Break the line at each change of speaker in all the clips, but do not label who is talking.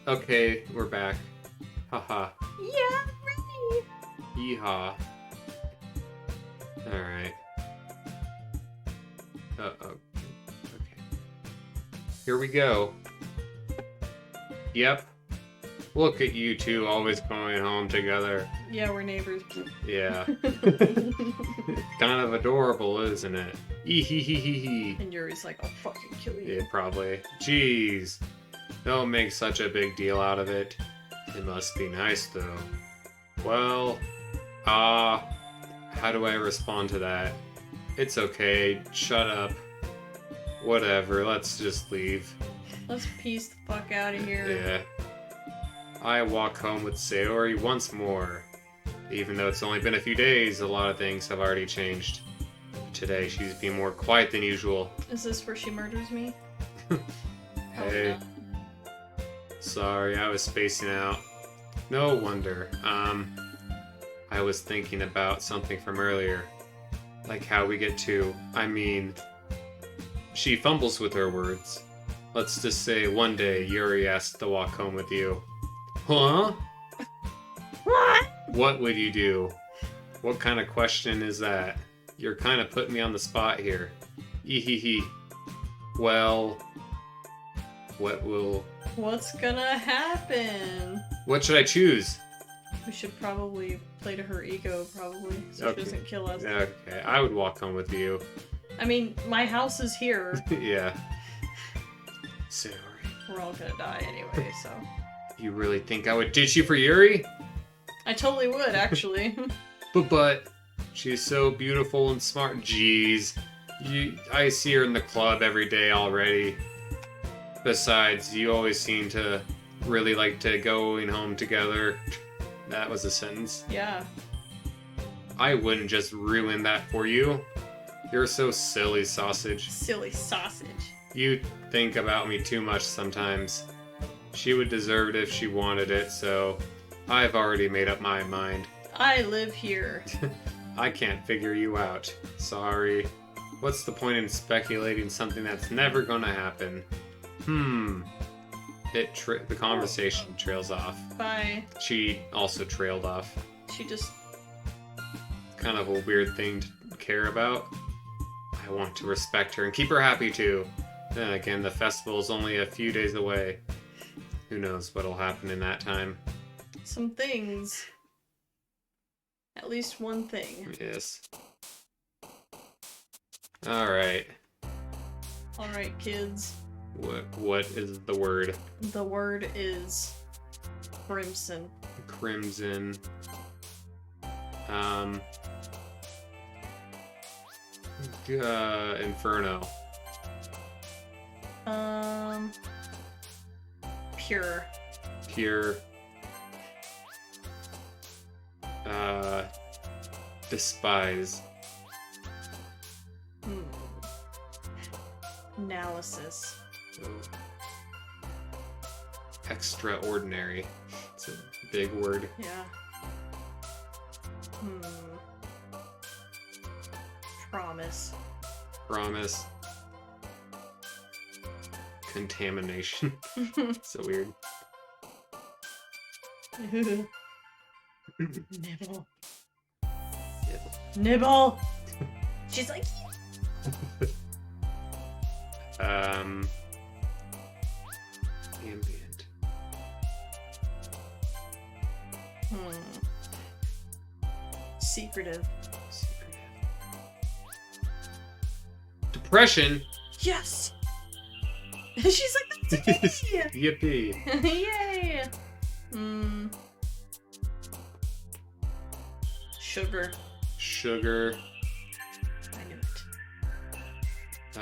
Okay, we're back. Haha.
Yeah, right.
Yeehaw. Alright. Uh-oh. Okay. Here we go. Yep. Look at you two always going home together.
Yeah, we're neighbors.
Yeah. Kind of adorable, isn't it? Ehehehe.
And Yuri's like, I'll fucking kill you.
Yeah, probably. Jeez. Don't make such a big deal out of it. It must be nice, though. Well, how do I respond to that? It's okay. Shut up. Whatever, let's just leave.
Let's piece the fuck out of here.
Yeah. I walk home with Sayori once more. Even though it's only been a few days, a lot of things have already changed. Today, she's been more quiet than usual.
Is this where she murders me?
Hey. Sorry, I was spacing out. No wonder. I was thinking about something from earlier. Like how we get to, she fumbles with her words. Let's just say one day Yuri asked to walk home with you. Huh?
What?
What would you do? What kind of question is that? You're kind of putting me on the spot here. Ehehe. Well,
What's gonna happen?
what should I choose?
We should probably play to her ego, probably, so
Okay.
she doesn't kill us.
Okay, I would walk home with you.
I mean, my house is here.
Yeah. Sorry.
We're all gonna die anyway, so.
You really think I would ditch you for Yuri?
I totally would, actually.
But she's so beautiful and smart. Jeez. I see her in the club every day already. Besides, you always seem to really like to going home together. That was a sentence.
Yeah.
I wouldn't just ruin that for you. You're so silly, sausage.
Silly sausage.
You think about me too much sometimes. She would deserve it if she wanted it, so I've already made up my mind.
I live here.
I can't figure you out. Sorry. What's the point in speculating something that's never gonna happen? The conversation trails off.
Bye.
She also trailed off.
She just...
Kind of a weird thing to care about. I want to respect her and keep her happy too. Then again, the festival is only a few days away. Who knows what'll happen in that time.
Some things. At least one thing.
Yes. Alright.
Alright, kids.
What is the word?
The word is... crimson.
Crimson. Inferno.
Pure.
Pure. Despise.
Analysis.
Oh. Extraordinary. It's a big word.
Yeah. Promise.
Promise. Contamination. So weird.
Nibble. Nibble! She's like...
Ambient.
Secretive.
Depression?
Yes! She's like, that's me!
Yippee.
Yay! Sugar.
Sugar.
I knew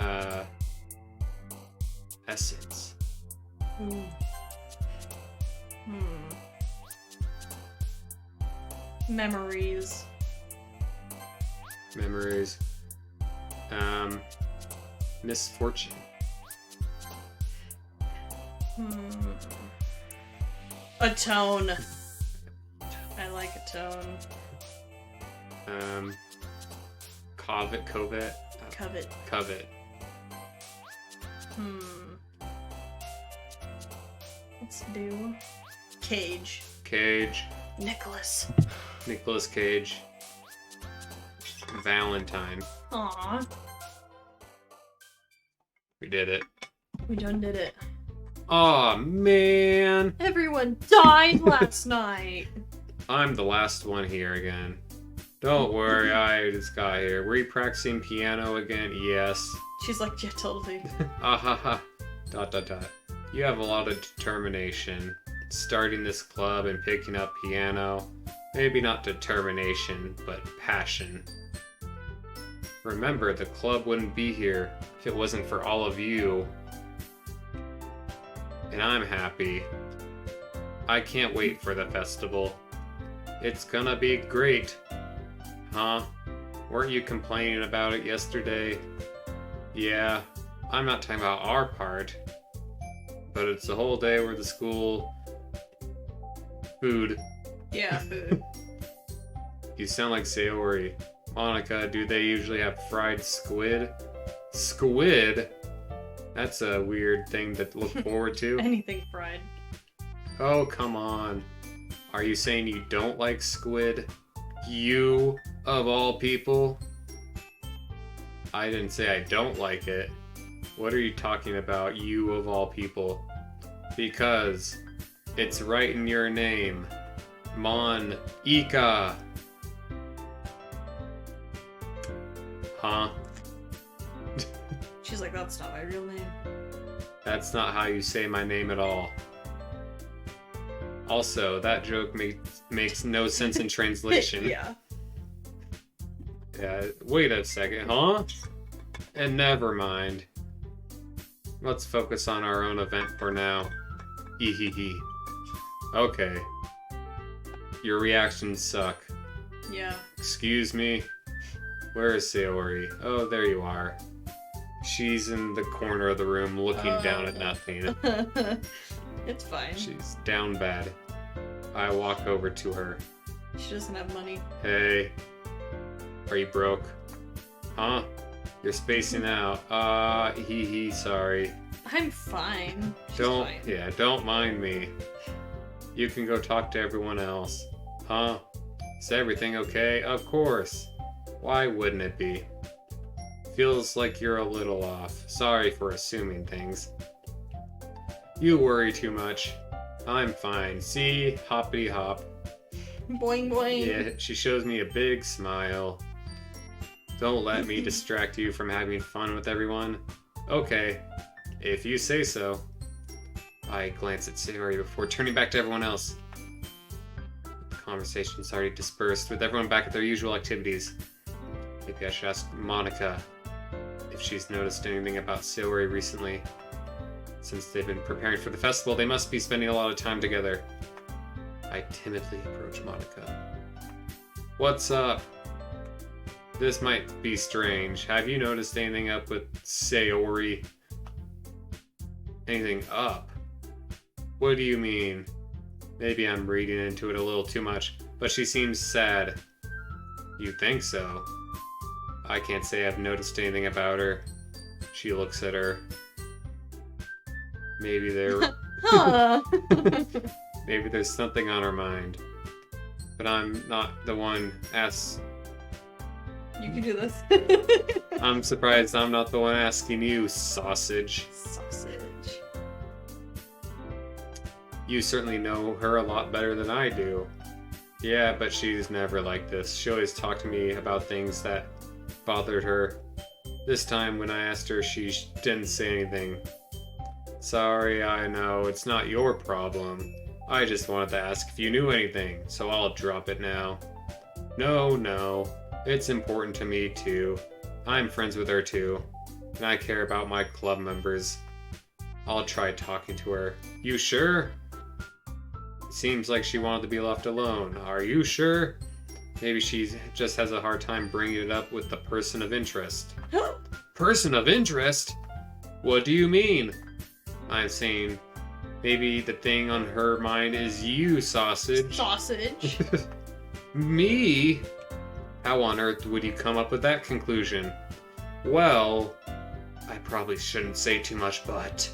it.
Essence.
Memories.
Memories. Misfortune.
A tone. I like a tone.
Covet.
Covet.
Covet.
Let's do Cage.
Cage.
Nicholas.
Nicolas Cage. Valentine.
Aww.
We did it.
We done did it.
Aw, man.
Everyone died last night.
I'm the last one here again. Don't worry, I just got here. Were you practicing piano again? Yes.
She's like, yeah, totally.
Ahaha. ... You have a lot of determination. Starting this club and picking up piano. Maybe not determination, but passion. Remember, the club wouldn't be here if it wasn't for all of you. And I'm happy. I can't wait for the festival. It's gonna be great. Huh? Weren't you complaining about it yesterday? Yeah, I'm not talking about our part. But it's the whole day where the school... Food.
Yeah, food.
You sound like Sayori. Monica, do they usually have fried squid? Squid? That's a weird thing to look forward to.
Anything fried.
Oh, come on. Are you saying you don't like squid? You, of all people? I didn't say I don't like it. What are you talking about, you of all people? Because it's right in your name. Mon Ika. Huh?
She's like, that's not my real name.
That's not how you say my name at all. Also, that joke makes no sense in translation.
Yeah.
Yeah, wait a second, huh? And never mind. Let's focus on our own event for now. Ehehe. Okay. Your reactions suck.
Yeah.
Excuse me? Where is Sayori? Oh, there you are. She's in the corner of the room looking down at nothing.
It's fine.
She's down bad. I walk over to her.
She doesn't have money.
Hey. Are you broke? Huh? You're spacing out. Sorry.
I'm fine. She's fine.
Don't mind me. You can go talk to everyone else. Huh? Is everything okay? Of course. Why wouldn't it be? Feels like you're a little off. Sorry for assuming things. You worry too much. I'm fine. See? Hoppity hop.
Boing boing.
Yeah, she shows me a big smile. Don't let me distract you from having fun with everyone. Okay, if you say so. I glance at Sayori before turning back to everyone else. The conversation's already dispersed, with everyone back at their usual activities. Maybe I should ask Monica if she's noticed anything about Sayori recently. Since they've been preparing for the festival, they must be spending a lot of time together. I timidly approach Monica. What's up? This might be strange. Have you noticed anything up with Sayori? Anything up? What do you mean? Maybe I'm reading into it a little too much, but she seems sad. You think so? I can't say I've noticed anything about her. She looks at her. Maybe maybe there's something on her mind. But I'm not the one asks.
You can do this.
I'm surprised I'm not the one asking you, sausage.
Sausage.
You certainly know her a lot better than I do. Yeah, but she's never like this. She always talked to me about things that bothered her. This time when I asked her, she didn't say anything. Sorry, I know, it's not your problem. I just wanted to ask if you knew anything, so I'll drop it now. No, it's important to me too. I'm friends with her too, and I care about my club members. I'll try talking to her. You sure? Seems like she wanted to be left alone. Are you sure? Maybe she just has a hard time bringing it up with the person of interest. Person of interest? What do you mean? I'm saying maybe the thing on her mind is you, sausage.
Sausage?
Me? How on earth would you come up with that conclusion? Well, I probably shouldn't say too much, but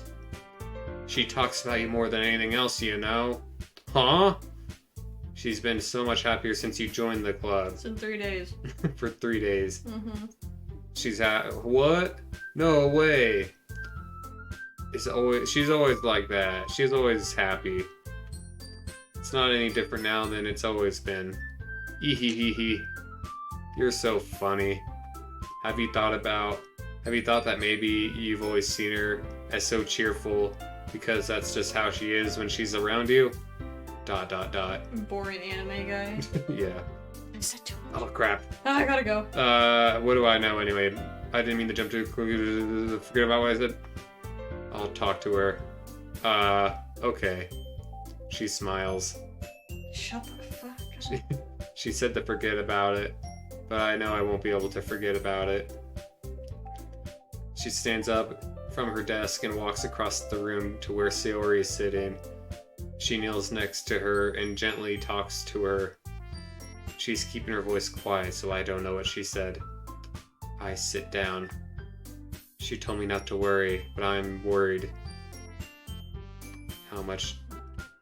She talks about you more than anything else, you know? Huh? She's been so much happier since you joined the club.
It's in 3 days.
For 3 days.
Mm-hmm.
What? No way. She's always like that. She's always happy. It's not any different now than it's always been. Ehehehe. You're so funny. Have you thought that maybe you've always seen her as so cheerful because that's just how she is when she's around you? ...
Boring anime guy.
Yeah.
I said too much.
Oh crap.
Oh, I gotta go.
What do I know anyway? I didn't mean to jump to forget about what I said. I'll talk to her. Okay. She smiles.
Shut the fuck up.
She said to forget about it, but I know I won't be able to forget about it. She stands up from her desk and walks across the room to where Sayori is sitting. She kneels next to her and gently talks to her. She's keeping her voice quiet, so I don't know what she said. I sit down. She told me not to worry, but I'm worried.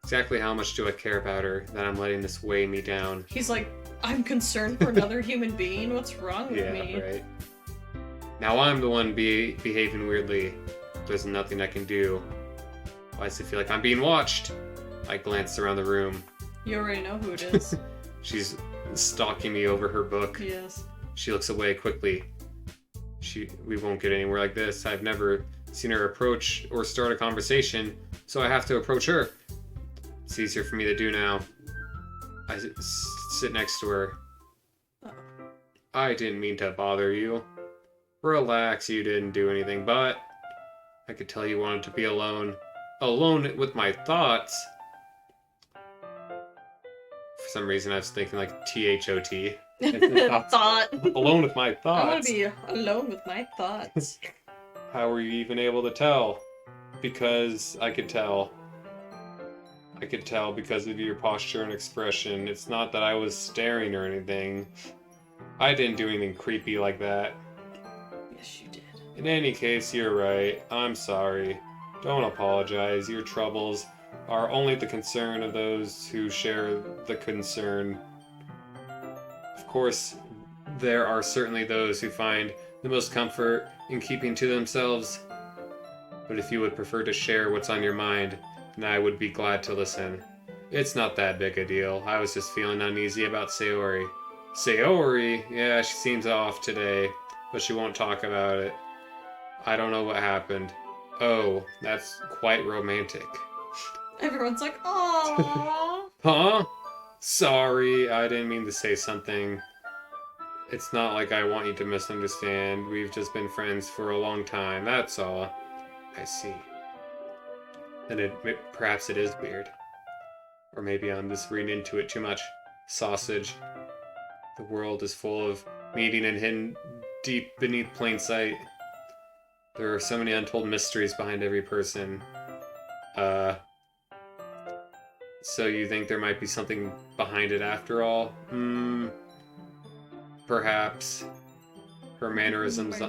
Exactly how much do I care about her that I'm letting this weigh me down?
He's like, I'm concerned for another human being. What's wrong with me?
Yeah, right. Now I'm the one behaving weirdly. There's nothing I can do. Why does it feel like I'm being watched? I glance around the room.
You already know who it is.
She's stalking me over her book.
Yes.
She looks away quickly. We won't get anywhere like this. I've never seen her approach or start a conversation, so I have to approach her. It's easier for me to do now. I sit next to her.
Uh-oh.
I didn't mean to bother you. Relax, you didn't do anything, but I could tell you wanted to be alone. Alone with my thoughts. For some reason, I was thinking like T-H-O-T.
Thought.
Alone with my thoughts.
I want to be alone with my thoughts.
How were you even able to tell? Because I could tell. I could tell because of your posture and expression. It's not that I was staring or anything. I didn't do anything creepy like that.
Yes, you did.
In any case, you're right. I'm sorry. Don't apologize. Your troubles are only the concern of those who share the concern. Of course, there are certainly those who find the most comfort in keeping to themselves. But if you would prefer to share what's on your mind, then I would be glad to listen. It's not that big a deal. I was just feeling uneasy about Sayori. Sayori? Yeah, she seems off today, but she won't talk about it. I don't know what happened. Oh, that's quite romantic.
Everyone's like, aww.
Huh? Sorry, I didn't mean to say something. It's not like I want you to misunderstand. We've just been friends for a long time, that's all. I see. Then perhaps it is weird. Or maybe I'm just reading into it too much. Sausage. The world is full of meaning and hidden deep beneath plain sight. There are so many untold mysteries behind every person. So you think there might be something behind it after all? Perhaps. Her mannerisms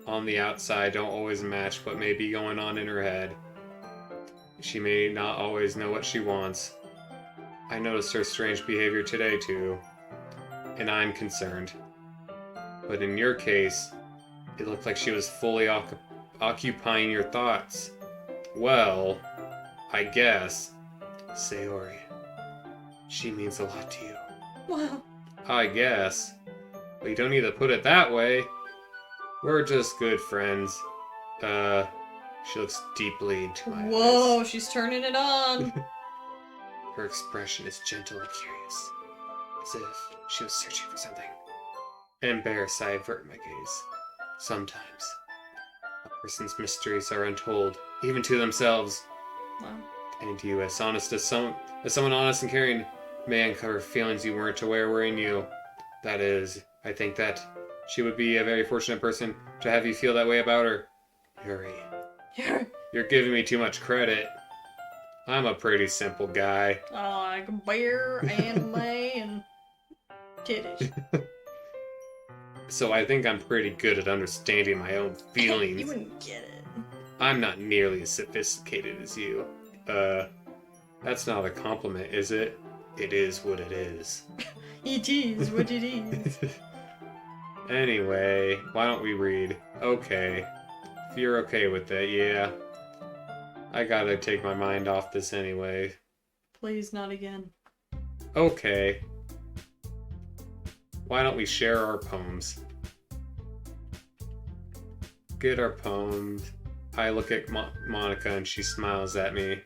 on the outside don't always match what may be going on in her head. She may not always know what she wants. I noticed her strange behavior today too, and I'm concerned. But in your case, it looked like she was fully occupying your thoughts. Well, I guess, Sayori, she means a lot to you.
Wow.
I guess. But you don't need to put it that way. We're just good friends. She looks deeply into my eyes.
Whoa, she's turning it on.
Her expression is gentle and curious, as if she was searching for something. Embarrassed, I avert my gaze. Sometimes, a person's mysteries are untold, even to themselves.
Wow.
And you, as honest as someone honest and caring, may uncover feelings you weren't aware were in you. That is, I think that she would be a very fortunate person to have you feel that way about her. Yuri, you're giving me too much credit. I'm a pretty simple guy.
Oh, like a bear, anime, and titties.
So I think I'm pretty good at understanding my own feelings.
You wouldn't get it.
I'm not nearly as sophisticated as you. That's not a compliment, is it? It is what it is.
It is what it is.
Anyway, why don't we read? Okay. If you're okay with it, yeah. I gotta take my mind off this anyway.
Please, not again.
Okay. Why don't we share our poems? Get our poems. I look at Monica and she smiles at me.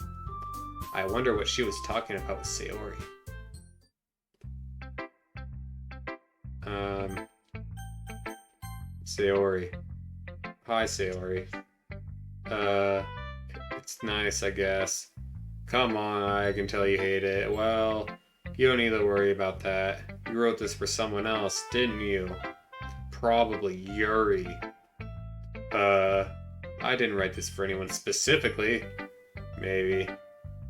I wonder what she was talking about with Sayori. Sayori. Hi, Sayori. It's nice, I guess. Come on, I can tell you hate it. Well, you don't need to worry about that. You wrote this for someone else, didn't you? Probably Yuri. I didn't write this for anyone specifically. Maybe.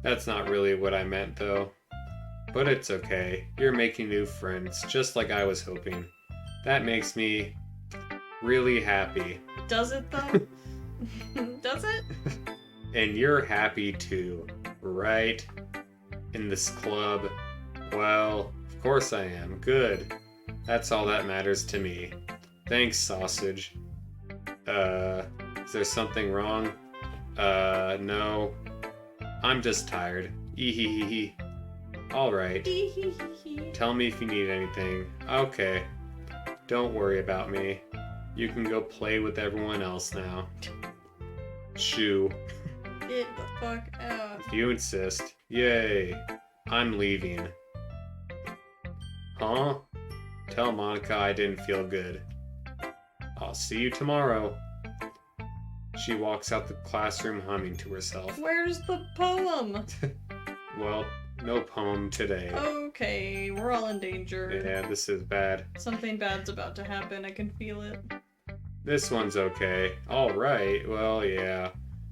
That's not really what I meant, though. But it's okay. You're making new friends, just like I was hoping. That makes me really happy.
Does it, though? Does it?
And you're happy, too. Right? In this club. Well, of course I am. Good. That's all that matters to me. Thanks, sausage. Is there something wrong? No. I'm just tired. Ehehehe. Alright. Tell me if you need anything. Okay. Don't worry about me. You can go play with everyone else now. Shoo.
Get the fuck out.
If you insist. Yay. I'm leaving. Huh? Tell Monica I didn't feel good. I'll see you tomorrow. She walks out the classroom humming to herself.
Where's the poem?
Well, no poem today.
Okay, we're all in danger.
Yeah, this is bad.
Something bad's about to happen, I can feel it.
This one's okay. Alright, well, yeah.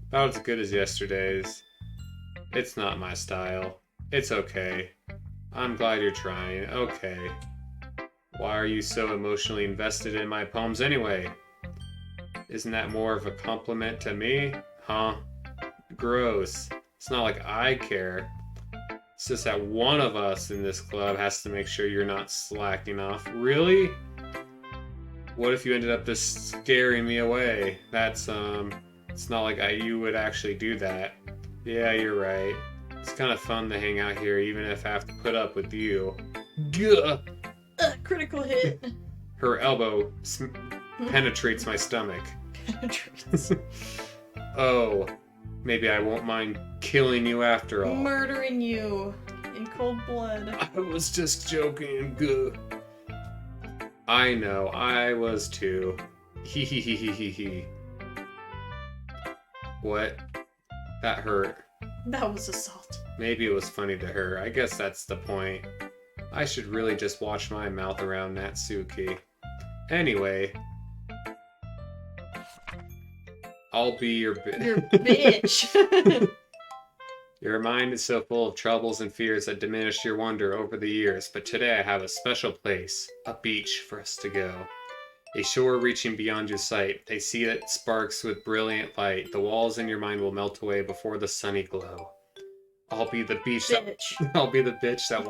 About as good as yesterday's. It's not my style. It's okay. I'm glad you're trying. Okay. Why are you so emotionally invested in my poems anyway? Isn't that more of a compliment to me? Huh? Gross. It's not like I care. It's just that one of us in this club has to make sure you're not slacking off. Really? What if you ended up just scaring me away? That's, it's not like you would actually do that. Yeah, you're right. It's kind of fun to hang out here even if I have to put up with you. Gah!
Critical hit.
Her elbow penetrates my stomach.
Penetrates.
Oh, maybe I won't mind killing you after all.
Murdering you in cold blood.
I was just joking. Gah. I know, I was too. Hee hee hee hee hee hee. What? That hurt.
That was assault.
Maybe it was funny to her. I guess that's the point. I should really just watch my mouth around Natsuki. Anyway. I'll be your
Your bitch.
Your mind is so full of troubles and fears that diminish your wonder over the years, but today I have a special place, a beach for us to go. A shore reaching beyond your sight, a sea that sparks with brilliant light. The walls in your mind will melt away before the sunny glow. I'll be the beach I'll be the bitch that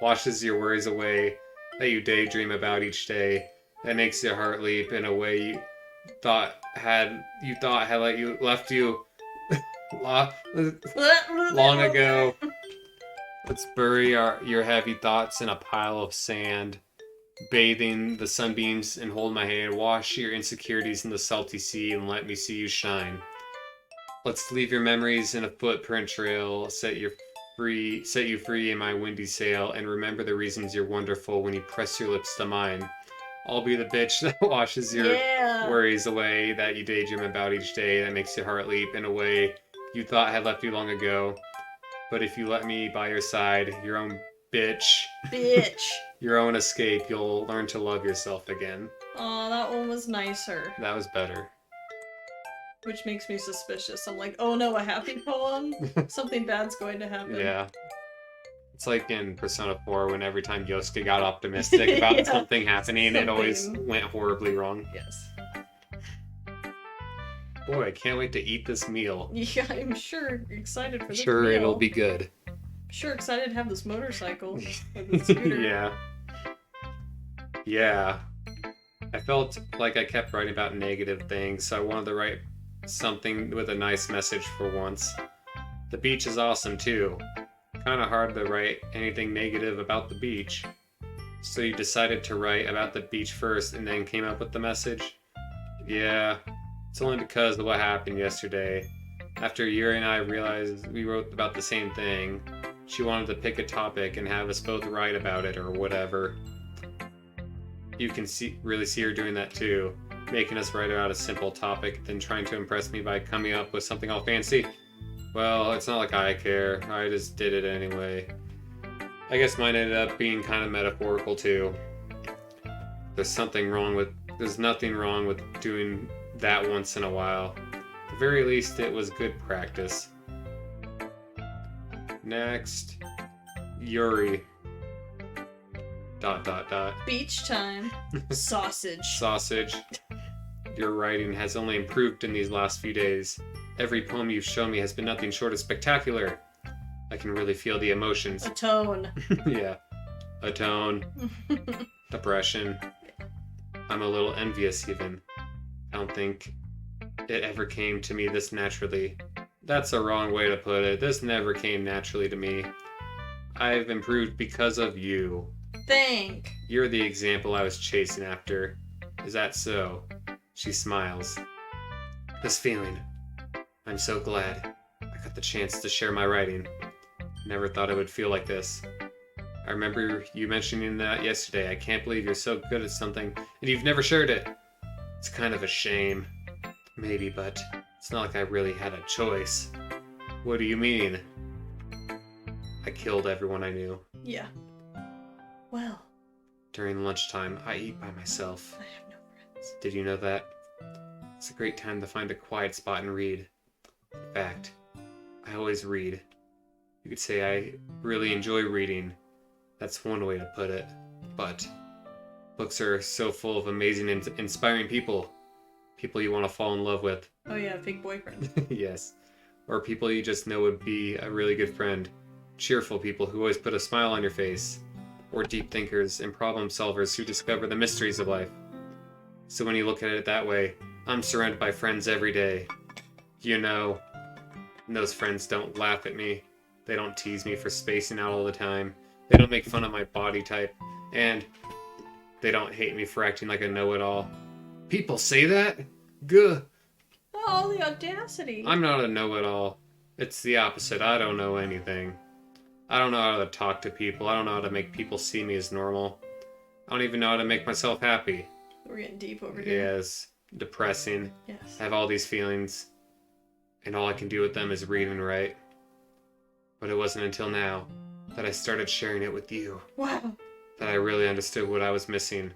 washes your worries away, that you daydream about each day, that makes your heart leap in a way you thought had left you long ago. Let's bury your heavy thoughts in a pile of sand, bathing the sunbeams, and hold my hand. Wash your insecurities in the salty sea and let me see you shine. Let's leave your memories in a footprint trail, set you free in my windy sail, and remember the reasons you're wonderful when you press your lips to mine. I'll be the bitch that washes your worries away, that you daydream about each day, that makes your heart leap in a way you thought had left you long ago. But if you let me by your side, your own bitch, your own escape, you'll learn to love yourself again.
Aw, that one was nicer.
That was better.
Which makes me suspicious. I'm like, oh no, a happy poem? Something bad's going to happen.
Yeah. It's like in Persona 4 when every time Yosuke got optimistic about something happening, it always went horribly wrong.
Yes.
Boy, I can't wait to eat this meal.
Yeah, I'm sure excited for this
Sure,
meal.
it'll be good.
Sure excited to have this motorcycle. Or the scooter.
Yeah. Yeah. I felt like I kept writing about negative things, so I wanted to write something with a nice message for once. The beach is awesome too. Kinda hard to write anything negative about the beach. So you decided to write about the beach first and then came up with the message? Yeah, it's only because of what happened yesterday. After Yuri and I realized we wrote about the same thing, she wanted to pick a topic and have us both write about it or whatever. You can really see her doing that too, making us write about a simple topic, then trying to impress me by coming up with something all fancy. Well, it's not like I care, I just did it anyway. I guess mine ended up being kind of metaphorical too. There's nothing wrong with doing that once in a while. At the very least, it was good practice. Next, Yuri. ...
Beach time. Sausage.
Sausage. Your writing has only improved in these last few days. Every poem you've shown me has been nothing short of spectacular. I can really feel the emotions.
A tone.
Yeah. A tone. Depression. I'm a little envious even. I don't think it ever came to me this naturally. That's a wrong way to put it. This never came naturally to me. I've improved because of you.
Thank.
You're the example I was chasing after. Is that so? She smiles. This feeling. I'm so glad I got the chance to share my writing. Never thought it would feel like this. I remember you mentioning that yesterday. I can't believe you're so good at something and you've never shared it. It's kind of a shame. Maybe, but it's not like I really had a choice. What do you mean? I killed everyone I knew.
Yeah. Well.
During lunchtime, I eat by myself.
I have no friends.
Did you know that? It's a great time to find a quiet spot and read. In fact, I always read. You could say I really enjoy reading. That's one way to put it. But books are so full of amazing and inspiring people. People you want to fall in love with.
Oh yeah, fake boyfriend.
Yes. Or people you just know would be a really good friend. Cheerful people who always put a smile on your face. Or deep thinkers and problem solvers who discover the mysteries of life. So when you look at it that way, I'm surrounded by friends every day. You know, and those friends don't laugh at me. They don't tease me for spacing out all the time. They don't make fun of my body type. And they don't hate me for acting like a know-it-all. People say that? Gah.
Oh, the audacity.
I'm not a know-it-all. It's the opposite. I don't know anything. I don't know how to talk to people. I don't know how to make people see me as normal. I don't even know how to make myself happy.
We're getting deep over here.
Yes. Depressing.
Yes.
I have all these feelings. And all I can do with them is read and write. But it wasn't until now that I started sharing it with you.
Wow.
That I really understood what I was missing.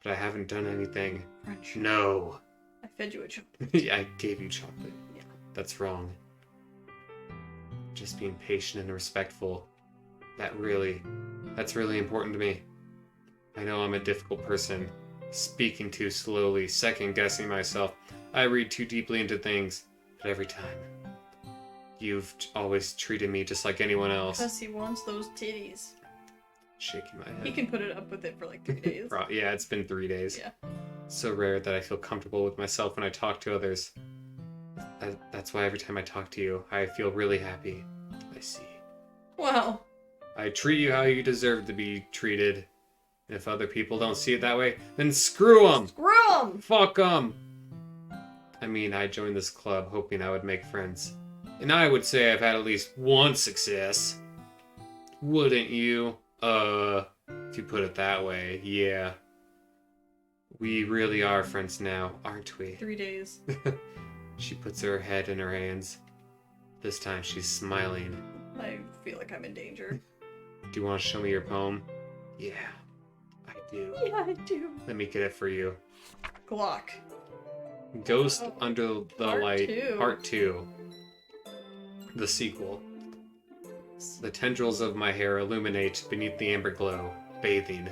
But I haven't done anything.
French.
No.
I fed you a chocolate.
Yeah, I gave you chocolate.
Yeah.
That's wrong. Just being patient and respectful. That's really important to me. I know I'm a difficult person. Speaking too slowly, second-guessing myself. I read too deeply into things. But every time, you've always treated me just like anyone else.
Because he wants those titties.
Shaking my head.
He can put it up with it for like 3 days.
Yeah, it's been 3 days.
Yeah.
So rare that I feel comfortable with myself when I talk to others. That's why every time I talk to you, I feel really happy. I see.
Wow.
I treat you how you deserve to be treated. And if other people don't see it that way, then screw them!
Screw him!
Fuck them! I mean, I joined this club hoping I would make friends. And I would say I've had at least one success. Wouldn't you? If you put it that way, yeah. We really are friends now, aren't we?
3 days.
She puts her head in her hands. This time she's smiling.
I feel like I'm in danger.
Do you want to show me your poem? Yeah, I do.
Yeah, I do.
Let me get it for you.
Glock.
Ghost
Oh,
Under the
part
Light,
2.
Part 2. The sequel. The tendrils of my hair illuminate beneath the amber glow, bathing.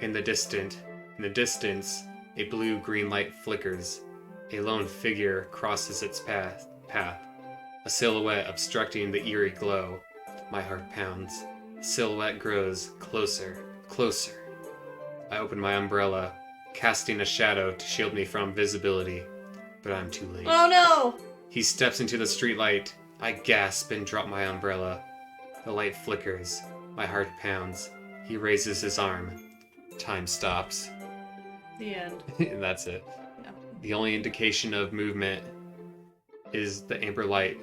In the distance, a blue-green light flickers. A lone figure crosses its path, a silhouette obstructing the eerie glow. My heart pounds. The silhouette grows closer, closer. I open my umbrella, casting a shadow to shield me from visibility, but I'm too late.
Oh no!
He steps into the streetlight. I gasp and drop my umbrella. The light flickers. My heart pounds. He raises his arm. Time stops.
The end.
And that's it.
No.
The only indication of movement is the amber light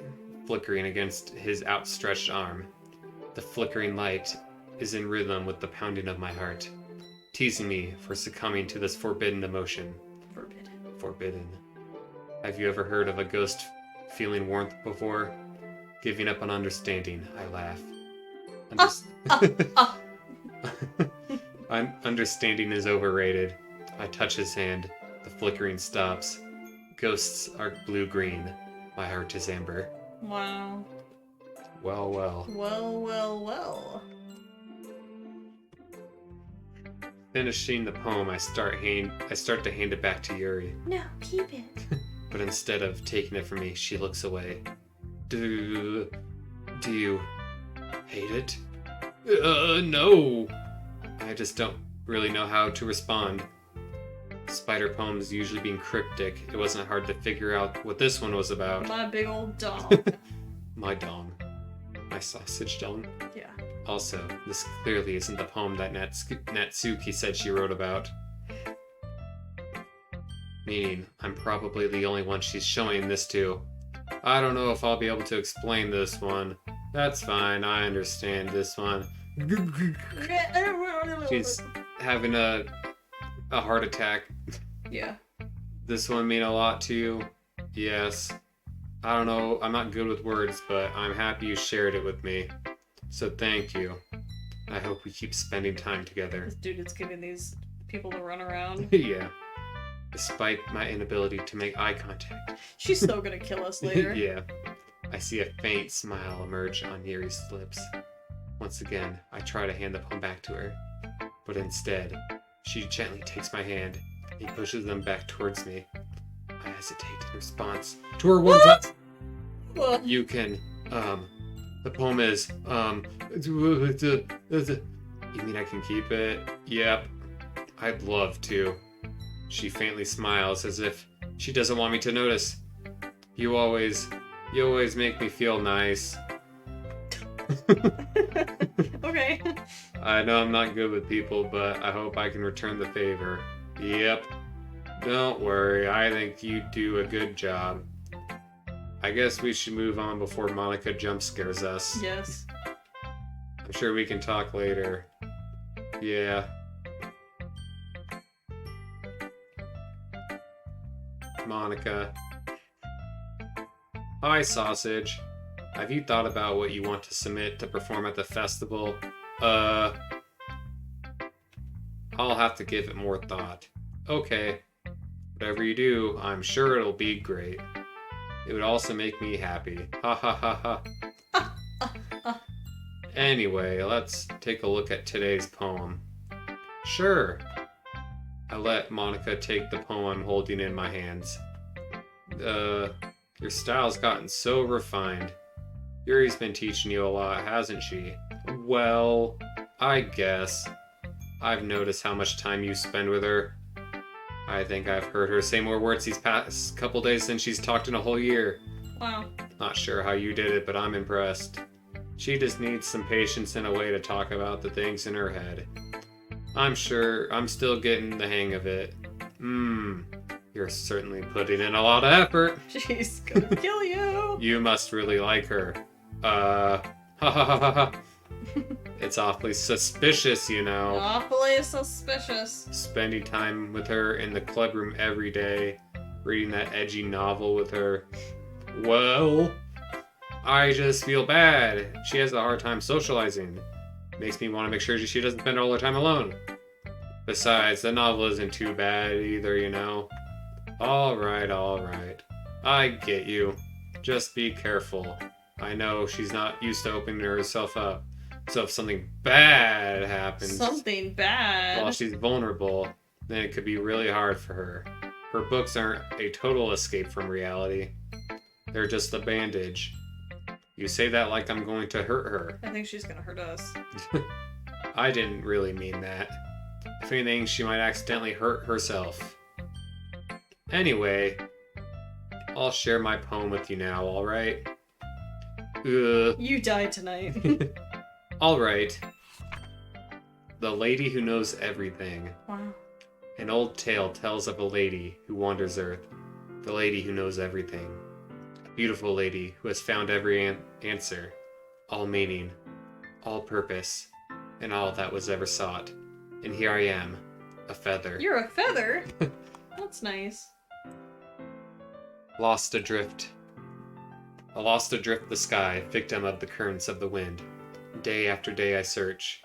flickering against his outstretched arm. The flickering light is in rhythm with the pounding of my heart, teasing me for succumbing to this forbidden emotion.
Forbidden.
Forbidden. Have you ever heard of a ghost feeling warmth before? Giving up on understanding, I laugh. Understanding is overrated. I touch his hand. The flickering stops. Ghosts are blue-green. My heart is amber.
Wow.
Well, well.
Well, well, well.
Finishing the poem, I start to hand it back to Yuri.
No, keep it.
But instead of taking it from me, she looks away. Do you hate it? No. I just don't really know how to respond. Spider poems usually being cryptic, it wasn't hard to figure out what this one was about.
My big old dong.
My dong. My sausage dong.
Yeah.
Also, this clearly isn't the poem that Natsuki said she wrote about. Meaning, I'm probably the only one she's showing this to. I don't know if I'll be able to explain this one. That's fine, I understand this one. She's having a heart attack.
Yeah.
This one mean a lot to you? Yes. I don't know, I'm not good with words, but I'm happy you shared it with me. So thank you. I hope we keep spending time together.
This dude is giving these people to run around.
Yeah. Despite my inability to make eye contact.
She's so gonna kill us later.
Yeah. I see a faint smile emerge on Yuri's lips. Once again, I try to hand the poem back to her. But instead, she gently takes my hand and pushes them back towards me. I hesitate in response to her one touch.
What?
You can, the poem is, you mean I can keep it? Yep. I'd love to. She faintly smiles as if she doesn't want me to notice. You always make me feel nice.
Okay.
I know I'm not good with people, but I hope I can return the favor. Yep. Don't worry, I think you do a good job. I guess we should move on before Monica jump scares us.
Yes.
I'm sure we can talk later. Yeah. Monica. Hi, Sausage. Have you thought about what you want to submit to perform at the festival? I'll have to give it more thought. Okay. Whatever you do, I'm sure it'll be great. It would also make me happy. Ha ha ha ha. Anyway, let's take a look at today's poem. Sure. I let Monica take the poem I'm holding in my hands. Your style's gotten so refined. Yuri's been teaching you a lot, hasn't she? Well, I guess. I've noticed how much time you spend with her. I think I've heard her say more words these past couple days than she's talked in a whole year.
Wow.
Not sure how you did it, but I'm impressed. She just needs some patience and a way to talk about the things in her head. I'm sure I'm still getting the hang of it. You're certainly putting in a lot of effort.
She's gonna kill you.
You must really like her. Ha ha ha ha ha. It's awfully suspicious, you know.
Awfully suspicious.
Spending time with her in the clubroom every day, reading that edgy novel with her. Well, I just feel bad. She has a hard time socializing. Makes me want to make sure she doesn't spend all her time alone. Besides, the novel isn't too bad either, you know. Alright. I get you. Just be careful. I know she's not used to opening herself up. So if something bad happens
Something bad.
while she's vulnerable, then it could be really hard for her. Her books aren't a total escape from reality. They're just a bandage. You say that like I'm going to hurt her.
I think she's gonna hurt us.
I didn't really mean that. If anything, she might accidentally hurt herself. Anyway, I'll share my poem with you now, alright?
You died tonight.
Alright. The Lady Who Knows Everything.
Wow.
An old tale tells of a lady who wanders Earth. The lady who knows everything. A beautiful lady who has found every answer, all meaning, all purpose, and all that was ever sought. And here I am, a feather.
You're a feather? That's nice.
Lost adrift. Lost adrift the sky, victim of the currents of the wind. Day after day I search.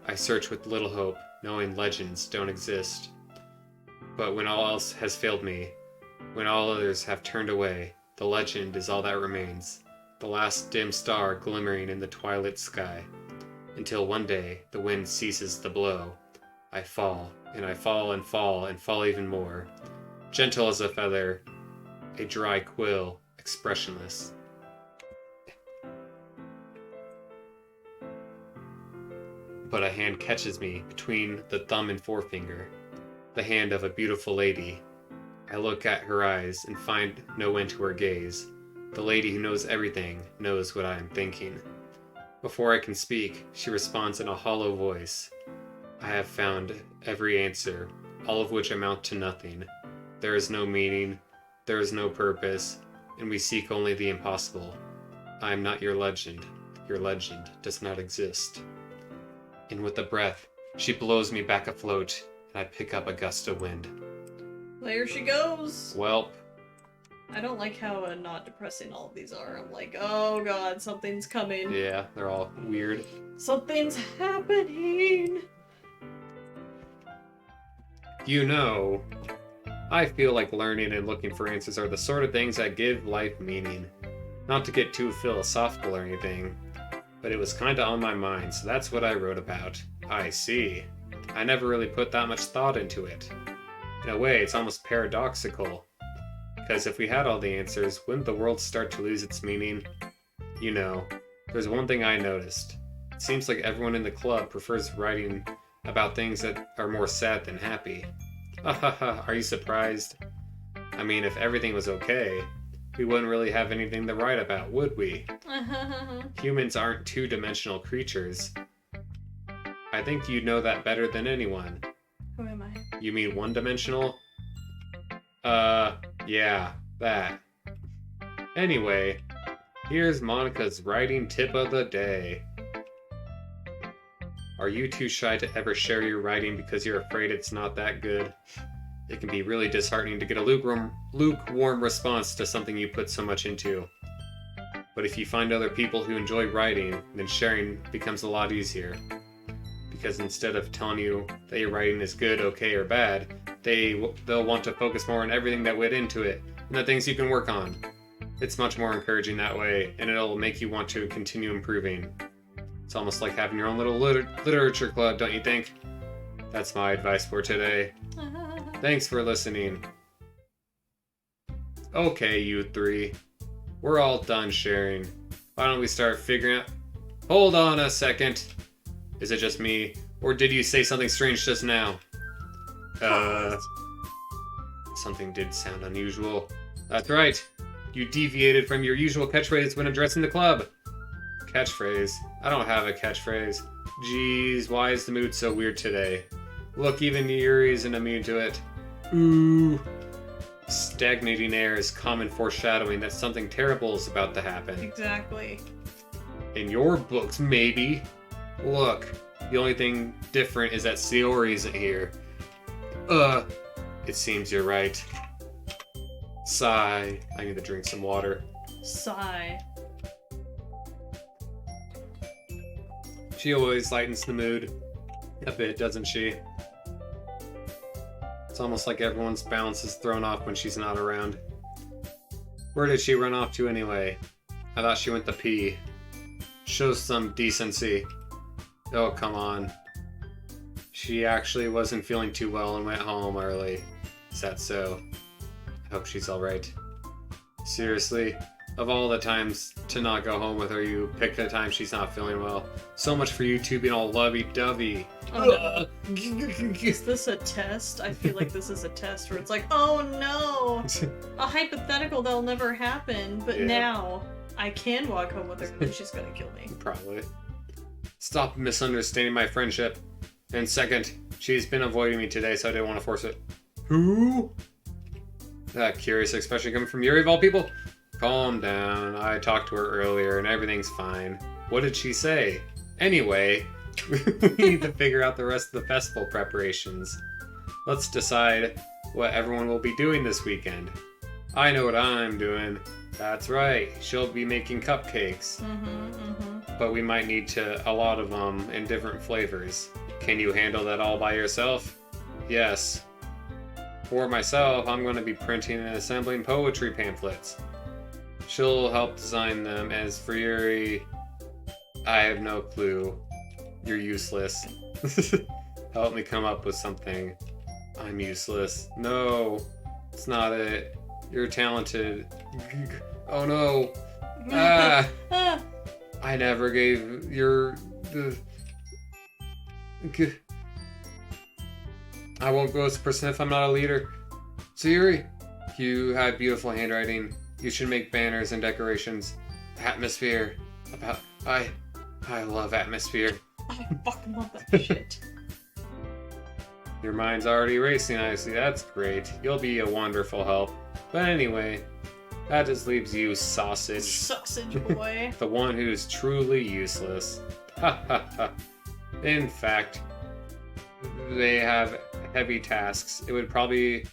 I search with little hope, knowing legends don't exist. But when all else has failed me, when all others have turned away, the legend is all that remains, the last dim star glimmering in the twilight sky. Until one day, the wind ceases to blow. I fall, and I fall and fall and fall even more. Gentle as a feather, a dry quill, expressionless. But a hand catches me between the thumb and forefinger, the hand of a beautiful lady. I look at her eyes and find no end to her gaze. The lady who knows everything knows what I am thinking. Before I can speak, she responds in a hollow voice. I have found every answer, all of which amount to nothing. There is no meaning, there is no purpose, and we seek only the impossible. I am not your legend. Your legend does not exist. And with a breath, she blows me back afloat, and I pick up a gust of wind.
There she goes.
Welp.
I don't like how not depressing all of these are. I'm like, oh god, something's coming.
Yeah, they're all weird.
Something's happening.
You know, I feel like learning and looking for answers are the sort of things that give life meaning. Not to get too philosophical or anything, but it was kinda on my mind, so that's what I wrote about. I see. I never really put that much thought into it. In a way, it's almost paradoxical. Because if we had all the answers, wouldn't the world start to lose its meaning? You know, there's one thing I noticed. It seems like everyone in the club prefers writing about things that are more sad than happy. Hahaha, are you surprised? I mean, if everything was okay, we wouldn't really have anything to write about, would we? Humans aren't two-dimensional creatures. I think you know that better than anyone.
Who am I?
You mean one-dimensional? Yeah, that. Anyway, here's Monica's writing tip of the day. Are you too shy to ever share your writing because you're afraid it's not that good? It can be really disheartening to get a lukewarm response to something you put so much into. But if you find other people who enjoy writing, then sharing becomes a lot easier. Because instead of telling you that your writing is good, okay, or bad, they'll want to focus more on everything that went into it and the things you can work on. It's much more encouraging that way, and it'll make you want to continue improving. It's almost like having your own little literature club, don't you think? That's my advice for today. Thanks for listening. Okay, you three. We're all done sharing. Why don't we start figuring out... Hold on a second. Is it just me? Or did you say something strange just now? Something did sound unusual. That's right. You deviated from your usual catchphrase when addressing the club. Catchphrase? I don't have a catchphrase. Jeez, why is the mood so weird today? Look, even Yuri isn't immune to it. Ooh. Stagnating air is common foreshadowing that something terrible is about to happen.
Exactly.
In your books, maybe. Look, the only thing different is that Sayori isn't here. It seems you're right. Sigh. I need to drink some water.
Sigh.
She always lightens the mood a bit, doesn't she? It's almost like everyone's balance is thrown off when she's not around. Where did she run off to anyway? I thought she went to pee. Show some decency. Oh, come on. She actually wasn't feeling too well and went home early. Is that so? I hope she's alright. Seriously, of all the times to not go home with her, you pick the time she's not feeling well. So much for you two being all lovey-dovey.
Oh, no. Is this a test? I feel like this is a test where it's like, oh no! A hypothetical that'll never happen, but
Yeah.
now I can walk home with her and then she's gonna kill me.
Probably. Stop misunderstanding my friendship. And second, she's been avoiding me today, so I didn't want to force it. Who? That curious expression coming from Yuri of all people? Calm down. I talked to her earlier and everything's fine. What did she say? Anyway, we need to figure out the rest of the festival preparations. Let's decide what everyone will be doing this weekend. I know what I'm doing. That's right. She'll be making cupcakes. But we might need a lot of them in different flavors. Can you handle that all by yourself? Yes. For myself, I'm going to be printing and assembling poetry pamphlets. She'll help design them. As for Yuri, I have no clue. You're useless. Help me come up with something. I'm useless. No, it's not it. You're talented. Oh no. Ah. I never gave your... I won't go as a person if I'm not a leader. Sayuri, you have beautiful handwriting. You should make banners and decorations. Atmosphere. I love atmosphere.
I fucking love that shit.
Your mind's already racing, I see. That's great. You'll be a wonderful help. But anyway, that just leaves you, Sausage.
Sausage boy.
The one who's truly useless. Ha ha ha. In fact, they have heavy tasks. It would probably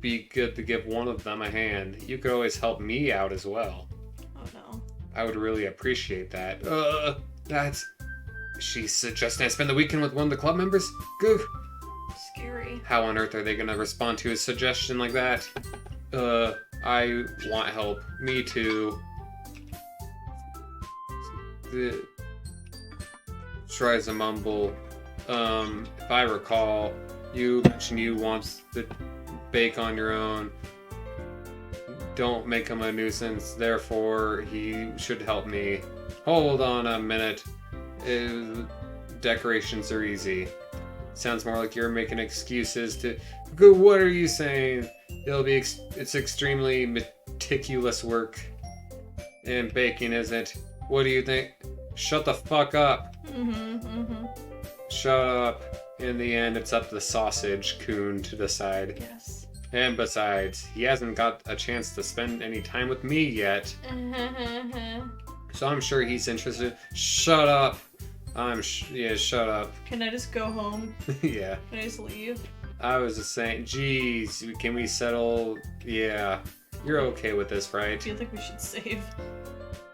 be good to give one of them a hand. You could always help me out as well.
Oh no.
I would really appreciate that. She's suggesting I spend the weekend with one of the club members? Goof.
Scary.
How on earth are they gonna respond to a suggestion like that? I want help. Me too. Tries to mumble. If I recall, you mentioned you want to bake on your own. Don't make him a nuisance, therefore he should help me. Hold on a minute. Decorations are easy. Sounds more like you're making excuses to... What are you saying? It's extremely meticulous work. And baking isn't. What do you think? Shut the fuck up. Shut up. In the end, it's up to the sausage coon to decide.
Yes.
And besides, he hasn't got a chance to spend any time with me yet. So I'm sure he's interested. Shut up. Yeah, shut up.
Can I just go home?
Yeah.
Can I just leave?
I was just saying, geez, can we settle? Yeah. You're okay with this,
I
right?
feel like we should save.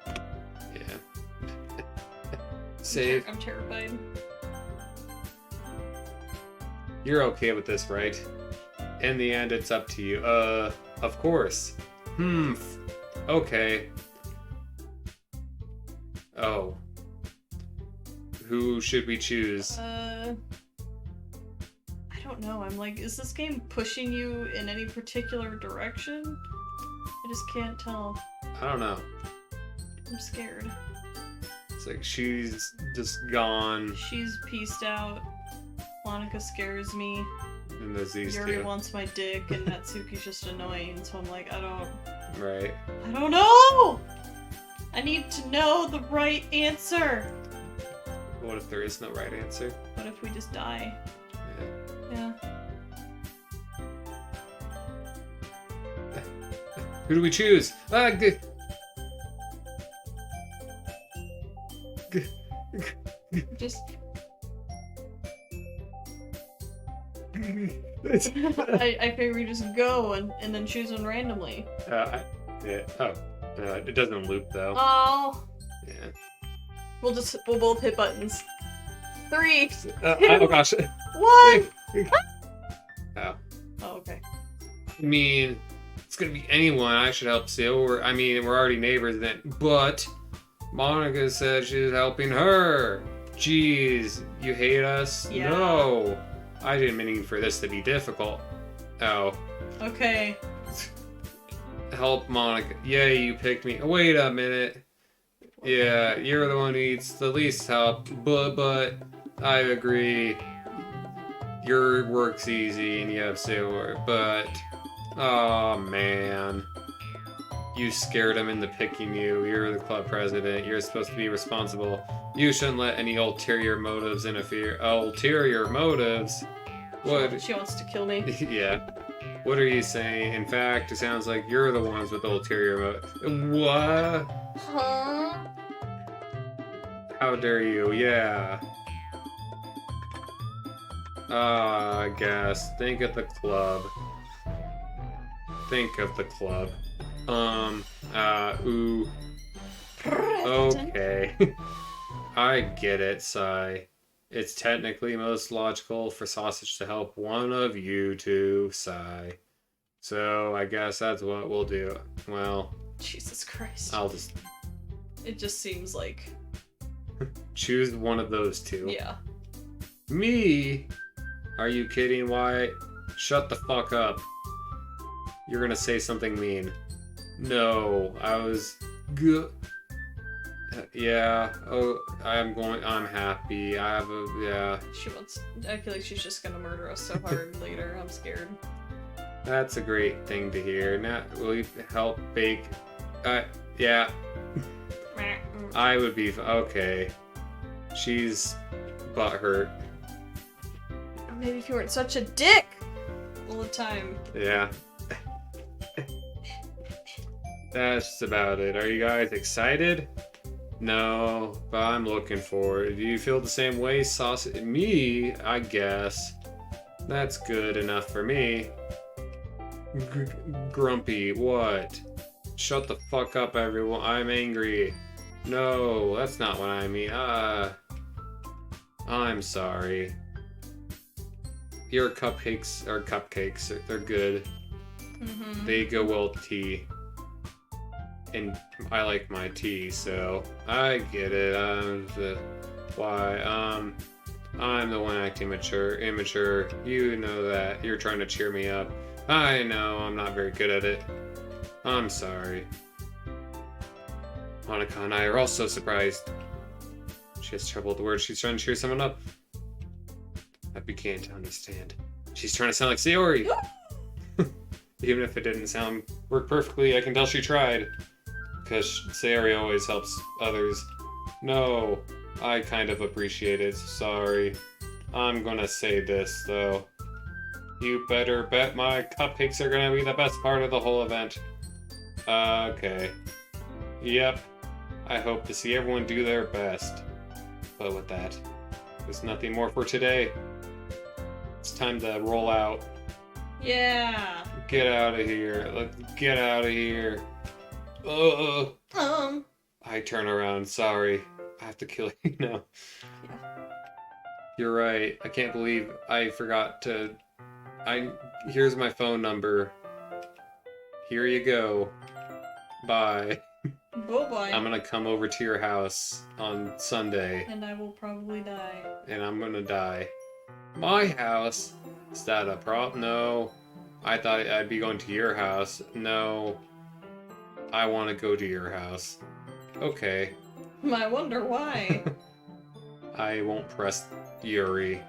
Yeah. Save.
I'm terrified.
You're okay with this, right? In the end, it's up to you. Of course. Okay. Oh. Who should we choose?
I don't know. I'm like, is this game pushing you in any particular direction? I just can't tell.
I don't know.
I'm scared.
It's like she's just gone.
She's pieced out. Monica scares me.
And there's these
Yuri
two.
wants my dick, and Natsuki's just annoying, so I'm like, I
Right.
don't know! I need to know the right answer!
What if there is no right answer?
What if we just die?
Yeah.
Yeah.
Who do we choose?
Just... I figure we just go and then choose one randomly.
Yeah. Oh. It doesn't loop though.
Oh!
Yeah.
We'll both hit buttons. 3,
Oh gosh.
1!
Oh.
Oh, okay.
I mean, it's gonna be anyone. I should help Seal. We're already neighbors then. But Monica said she's helping her. Jeez, you hate us?
Yeah.
No. I didn't mean for this to be difficult. Oh.
Okay.
help Monica. Yay, you picked me. Wait a minute. Yeah, you're the one who needs the least help, but I agree. Your work's easy and you have silver, but oh man. You scared him into picking you. You're the club president. You're supposed to be responsible. You shouldn't let any ulterior motives interfere. Ulterior motives? What?
She wants to kill me.
Yeah. What are you saying? In fact, it sounds like you're the ones with ulterior motives. What?
Huh?
How dare you? Yeah. I guess. Think of the club. Think of the club. Ooh. Okay. I get it, Sai. It's technically most logical for Sausage to help one of you two, Sai. So, I guess that's what we'll do. Well,
Jesus Christ.
I'll just
It just seems like...
choose one of those two.
Yeah.
Me? Are you kidding? Why? Shut the fuck up. You're gonna say something mean. No, I was good. Yeah. Oh, I'm happy. I have a. Yeah.
I feel like she's just gonna murder us so hard later. I'm scared.
That's a great thing to hear. Now, will you help bake? Yeah. I would be. Okay. She's butthurt.
Maybe if you weren't such a dick all the time.
Yeah. That's about it. Are you guys excited? No, but I'm looking forward. Do you feel the same way, Sausage? Me, I guess. That's good enough for me. Grumpy, what? Shut the fuck up, everyone. I'm angry. No, that's not what I mean. I'm sorry. Your cupcakes are cupcakes. They're good.
Mm-hmm.
They go well with tea. And I like my tea, so I get it. Why? I'm the one acting immature. You know that. You're trying to cheer me up. I know I'm not very good at it. I'm sorry. Monica and I are also surprised. She has trouble with the words. She's trying to cheer someone up. I began to understand. She's trying to sound like Sayori. Even if it didn't work perfectly, I can tell she tried. Because Sayori always helps others. No, I kind of appreciate it. Sorry. I'm gonna say this, though. You better bet my cupcakes are gonna be the best part of the whole event. Okay. Yep. I hope to see everyone do their best. But with that, there's nothing more for today. It's time to roll out.
Yeah.
Get out of here. Let's get out of here. I turn around. Sorry. I have to kill you now.
Yeah.
You're right. I can't believe I forgot to... Here's my phone number. Here you go. Bye.
Bye-bye.
I'm gonna come over to your house on Sunday.
And I will probably die.
And I'm gonna die. My house? Is that a problem? No. I thought I'd be going to your house. No. I want to go to your house. Okay.
I wonder why.
I won't press Yuri.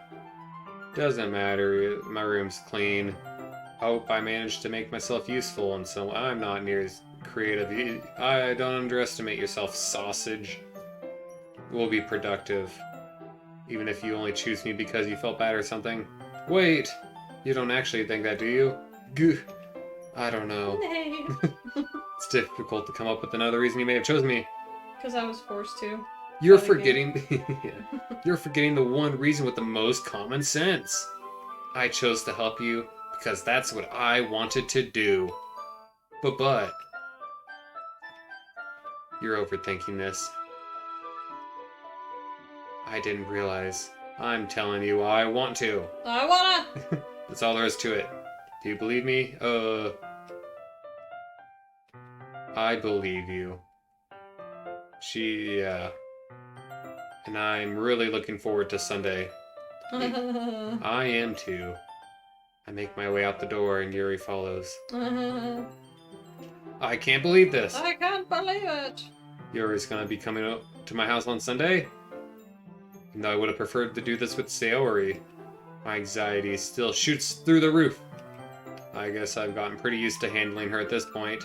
Doesn't matter. My room's clean. Hope I managed to make myself useful, and so I'm not near as creative. I don't underestimate yourself, Sausage. We'll be productive. Even if you only choose me because you felt bad or something. Wait! You don't actually think that, do you? Gah. I don't know. It's difficult to come up with another reason you may have chosen me.
Because I was forced to.
You're forgetting... You're forgetting the one reason with the most common sense. I chose to help you because that's what I wanted to do. But... You're overthinking this. I didn't realize. I'm telling you, I want to.
I wanna!
That's all there is to it. Do you believe me? I believe you. Yeah. And I'm really looking forward to Sunday. I am too. I make my way out the door and Yuri follows. I can't believe this.
I can't believe it.
Yuri's gonna be coming out to my house on Sunday? Even though I would have preferred to do this with Sayori. My anxiety still shoots through the roof. I guess I've gotten pretty used to handling her at this point.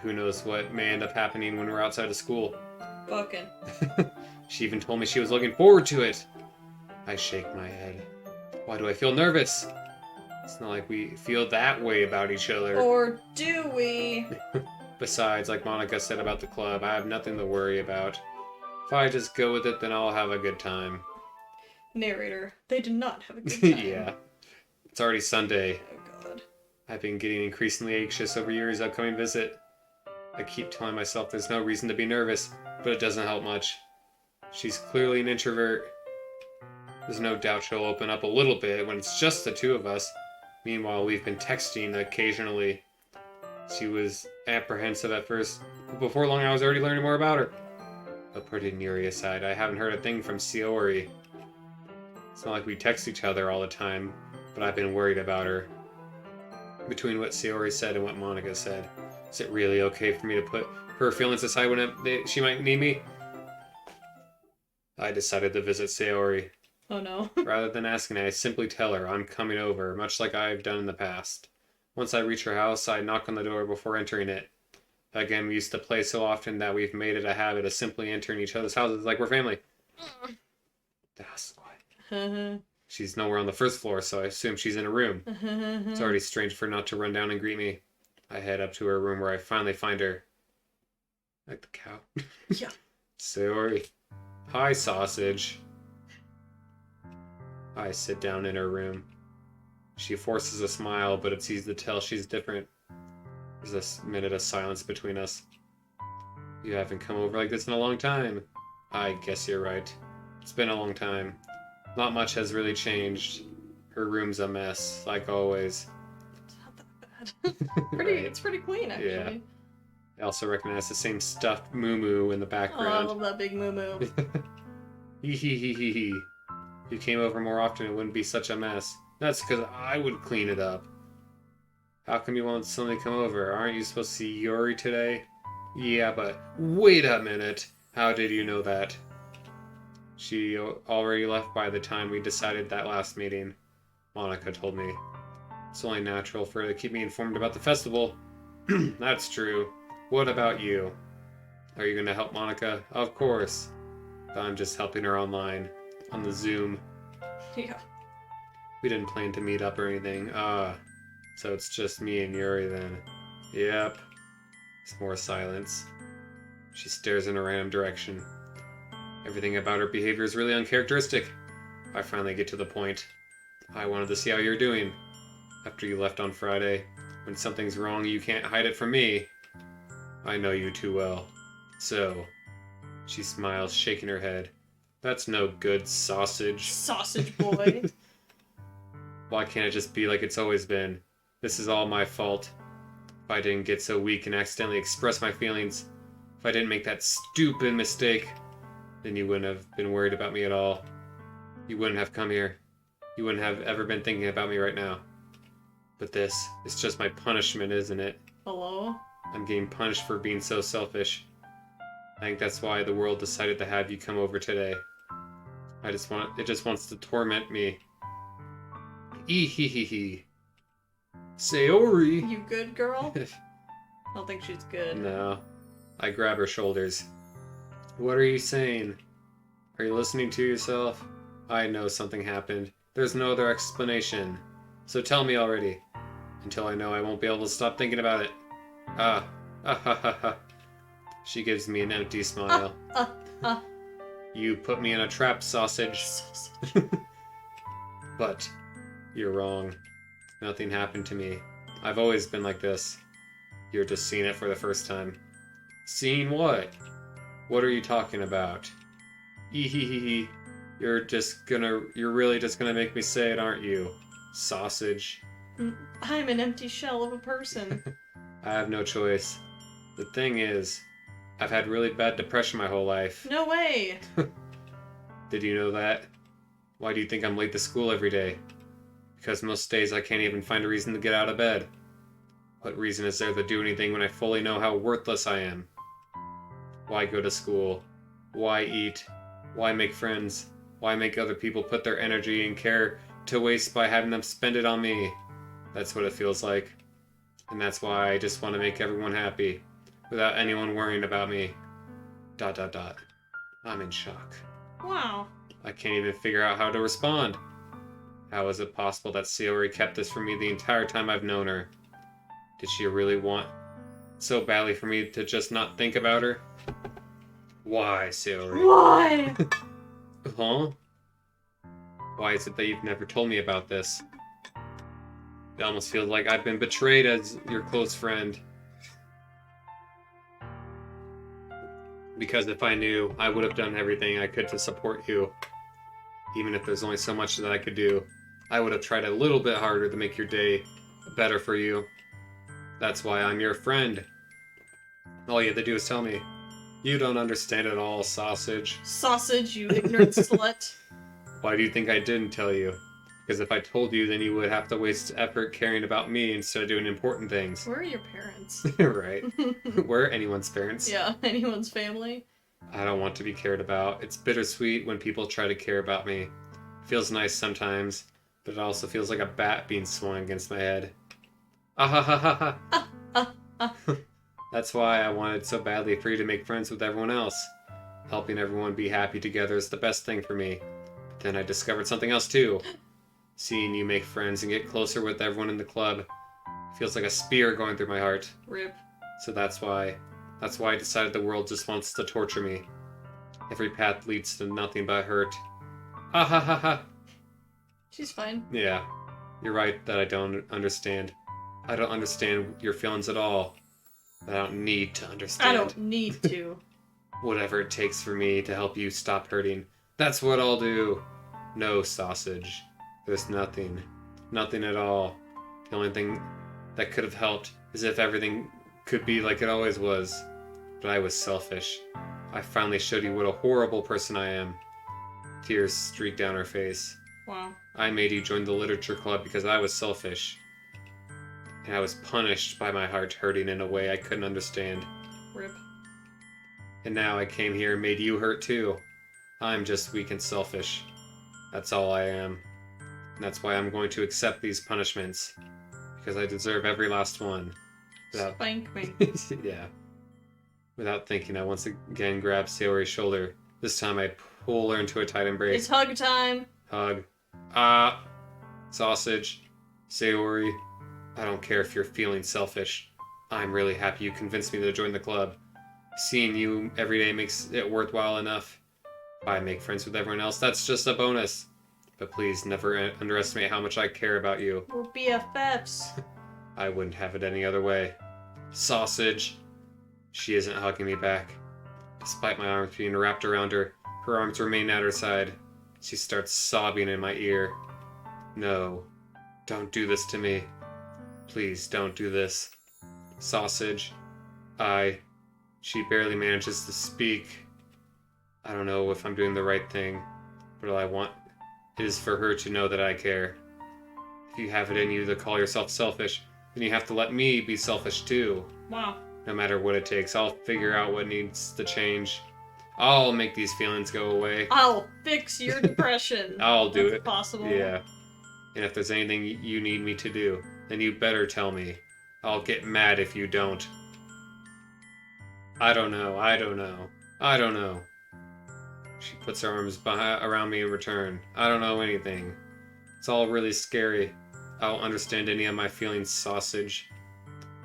Who knows what may end up happening when we're outside of school.
Fucking.
She even told me she was looking forward to it. I shake my head. Why do I feel nervous? It's not like we feel that way about each other.
Or do we?
Besides, like Monica said about the club, I have nothing to worry about. If I just go with it, then I'll have a good time.
Narrator, they did not have a good time.
Yeah. It's already Sunday.
Oh god.
I've been getting increasingly anxious over Yuri's upcoming visit. I keep telling myself there's no reason to be nervous, but it doesn't help much. She's clearly an introvert. There's no doubt she'll open up a little bit when it's just the two of us. Meanwhile, we've been texting occasionally. She was apprehensive at first, but before long I was already learning more about her. But putting Yuri aside, I haven't heard a thing from Sayori. It's not like we text each other all the time, but I've been worried about her. Between what Sayori said and what Monica said, is it really okay for me to put her feelings aside when she might need me? I decided to visit Sayori.
Oh no.
Rather than asking, I simply tell her I'm coming over, much like I've done in the past. Once I reach her house, I knock on the door before entering it. Again, we used to play so often that we've made it a habit of simply entering each other's houses like we're family. That's why. She's nowhere on the first floor, so I assume she's in a room. It's already strange for her not to run down and greet me. I head up to her room where I finally find her. Like the cow.
Yeah.
Sayori. Hi, sausage. I sit down in her room. She forces a smile, but it's easy to tell she's different. There's a minute of silence between us. You haven't come over like this in a long time. I guess you're right. It's been a long time. Not much has really changed. Her room's a mess, like always.
It's not that bad.
Right.
It's pretty clean, actually.
Yeah. I also recognize the same stuffed moo-moo in the
Oh, I
background.
love that big moo-moo.
Hee hee hee hee hee. If you came over more often, it wouldn't be such a mess. That's because I would clean it up. How come you won't suddenly come over? Aren't you supposed to see Yuri today? Yeah, but wait a minute. How did you know that? She already left by the time we decided that last meeting. Monica told me. It's only natural for her to keep me informed about the festival. That's true. What about you? Are you going to help Monica? Of course. But I'm just helping her online. On the Zoom.
Yeah.
We didn't plan to meet up or anything. So it's just me and Yuri then. Yep. There's more silence. She stares in a random direction. Everything about her behavior is really uncharacteristic. I finally get to the point. I wanted to see how you're doing. After you left on Friday. When something's wrong, you can't hide it from me. I know you too well. So, she smiles, shaking her head. That's no good, sausage.
Sausage boy.
Why can't it just be like it's always been? This is all my fault. If I didn't get so weak and accidentally express my feelings, if I didn't make that stupid mistake, then you wouldn't have been worried about me at all. You wouldn't have come here. You wouldn't have ever been thinking about me right now. But this is just my punishment, isn't it?
Hello?
I'm getting punished for being so selfish. I think that's why the world decided to have you come over today. It just wants to torment me. Ee-hee-hee-hee. Sayori!
You good, girl? I don't think she's good.
No. I grab her shoulders. What are you saying? Are you listening to yourself? I know something happened. There's no other explanation. So tell me already. Until I know I won't be able to stop thinking about it. Ah ha ha ha. She gives me an empty smile. You put me in a trap, sausage. But you're wrong. Nothing happened to me. I've always been like this. You're just seeing it for the first time. Seeing what? What are you talking about? Ehehehe. You're really just gonna make me say it, aren't you? Sausage.
I'm an empty shell of a person.
I have no choice. The thing is, I've had really bad depression my whole life.
No way!
Did you know that? Why do you think I'm late to school every day? Because most days I can't even find a reason to get out of bed. What reason is there to do anything when I fully know how worthless I am? Why go to school? Why eat? Why make friends? Why make other people put their energy and care to waste by having them spend it on me? That's what it feels like. And that's why I just want to make everyone happy, without anyone worrying about me. ... I'm in shock.
Wow.
I can't even figure out how to respond. How is it possible that Sayori kept this from me the entire time I've known her? Did she really want so badly for me to just not think about her? Why, Sayori?
Why?
Huh? Why is it that you've never told me about this? It almost feels like I've been betrayed as your close friend. Because if I knew, I would have done everything I could to support you. Even if there's only so much that I could do, I would have tried a little bit harder to make your day better for you. That's why I'm your friend. All you have to do is tell me. You don't understand at all, sausage.
Sausage, you ignorant slut.
Why do you think I didn't tell you? Because if I told you, then you would have to waste effort caring about me instead of doing important things.
Where are your parents?
Right. We're anyone's parents.
Yeah, anyone's family.
I don't want to be cared about. It's bittersweet when people try to care about me. It feels nice sometimes, but it also feels like a bat being swung against my head. Ah ha ha ha ha. That's why I wanted so badly for you to make friends with everyone else. Helping everyone be happy together is the best thing for me. But then I discovered something else too. Seeing you make friends and get closer with everyone in the club feels like a spear going through my heart.
Rip.
So that's why I decided the world just wants to torture me. Every path leads to nothing but hurt. Ha ha ha ha.
She's fine.
Yeah, you're right that I don't understand. I don't understand your feelings at all. But I don't need to understand.
I don't need to.
Whatever it takes for me to help you stop hurting, that's what I'll do. No, sausage. There's nothing. Nothing at all. The only thing that could have helped is if everything could be like it always was. But I was selfish. I finally showed you what a horrible person I am. Tears streaked down her face.
Wow.
I made you join the literature club because I was selfish. And I was punished by my heart hurting in a way I couldn't understand.
Rip.
And now I came here and made you hurt too. I'm just weak and selfish. That's all I am. And that's why I'm going to accept these punishments. Because I deserve every last one.
Spank me.
Yeah. Without thinking, I once again grab Sayori's shoulder. This time I pull her into a tight embrace.
It's hug time.
Hug. Sausage. Sayori. I don't care if you're feeling selfish. I'm really happy you convinced me to join the club. Seeing you every day makes it worthwhile enough. If I make friends with everyone else, that's just a bonus. But please never underestimate how much I care about you.
We're BFFs.
I wouldn't have it any other way. Sausage. She isn't hugging me back. Despite my arms being wrapped around her, her arms remain at her side. She starts sobbing in my ear. No. Don't do this to me. Please don't do this. Sausage. She barely manages to speak. I don't know if I'm doing the right thing, but all I want is for her to know that I care. If you have it in you to call yourself selfish, then you have to let me be selfish too.
Wow.
No matter what it takes, I'll figure out what needs to change. I'll make these feelings go away.
I'll fix your depression.
I'll do
That's
it.
possible.
Yeah. And if there's anything you need me to do, then you better tell me. I'll get mad if you don't. I don't know. She puts her arms around me in return. I don't know anything. It's all really scary. I don't understand any of my feelings, sausage.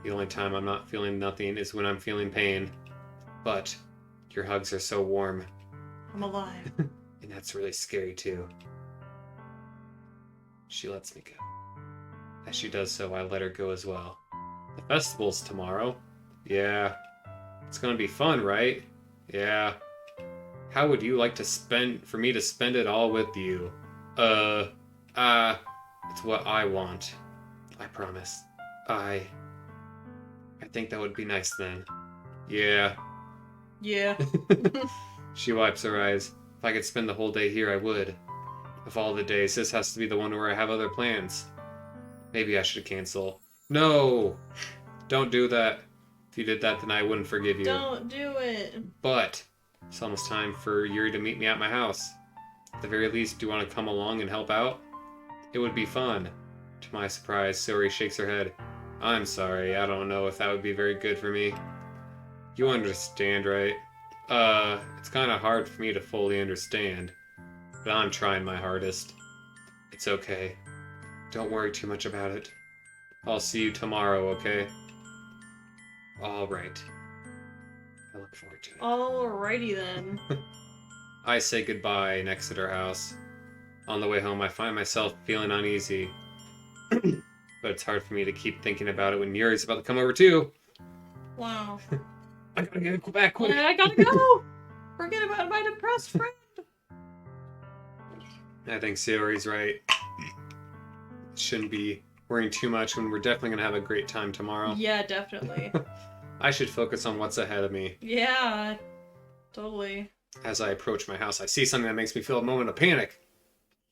The only time I'm not feeling nothing is when I'm feeling pain. But your hugs are so warm.
I'm alive.
And that's really scary too. She lets me go. As she does so, I let her go as well. The festival's tomorrow. Yeah. It's gonna be fun, right? Yeah. How would you like for me to spend it all with you? It's what I want. I promise. I think that would be nice then. Yeah.
Yeah.
She wipes her eyes. If I could spend the whole day here, I would. Of all the days, this has to be the one where I have other plans. Maybe I should cancel. No! Don't do that. If you did that, then I wouldn't forgive you.
Don't do it.
But it's almost time for Yuri to meet me at my house. At the very least, do you want to come along and help out? It would be fun. To my surprise, Sayori shakes her head. I'm sorry, I don't know if that would be very good for me. You understand, right? It's kind of hard for me to fully understand, but I'm trying my hardest. It's okay. Don't worry too much about it. I'll see you tomorrow, okay? Alright. I look forward to it.
Alrighty then.
I say goodbye and exit her house. On the way home, I find myself feeling uneasy. But it's hard for me to keep thinking about it when Yuri's about to come over too.
Wow.
I gotta get back quick.
I gotta go! Forget about my depressed friend.
I think Sayori's right. Shouldn't be worrying too much when we're definitely gonna have a great time tomorrow.
Yeah, definitely.
I should focus on what's ahead of me.
Yeah, totally.
As I approach my house, I see something that makes me feel a moment of panic.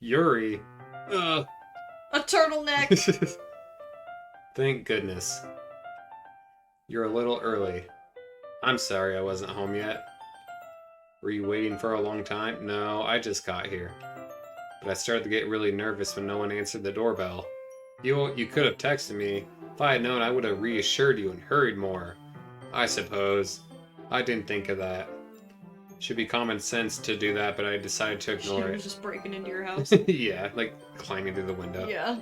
Yuri.
A turtleneck!
Thank goodness. You're a little early. I'm sorry I wasn't home yet. Were you waiting for a long time? No, I just got here. But I started to get really nervous when no one answered the doorbell. You could have texted me. If I had known, I would have reassured you and hurried more. I suppose. I didn't think of that. Should be common sense to do that, but I decided to ignore
She was
it.
just breaking into your house.
Yeah, like climbing through the window.
Yeah.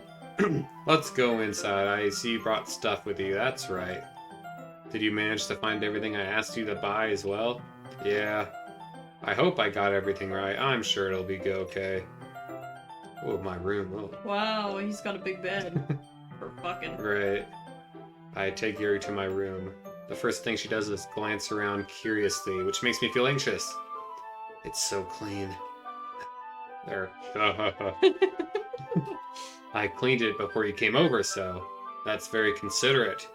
Let's go inside. I see you brought stuff with you. That's right. Did you manage to find everything I asked you to buy as well? Yeah. I hope I got everything right. I'm sure it'll be okay. Oh, my room. Oh.
Wow, he's got a big bed. For fucking.
Right. I take Yuri to my room. The first thing she does is glance around curiously, which makes me feel anxious. It's so clean. There. I cleaned it before you came over, so that's very considerate.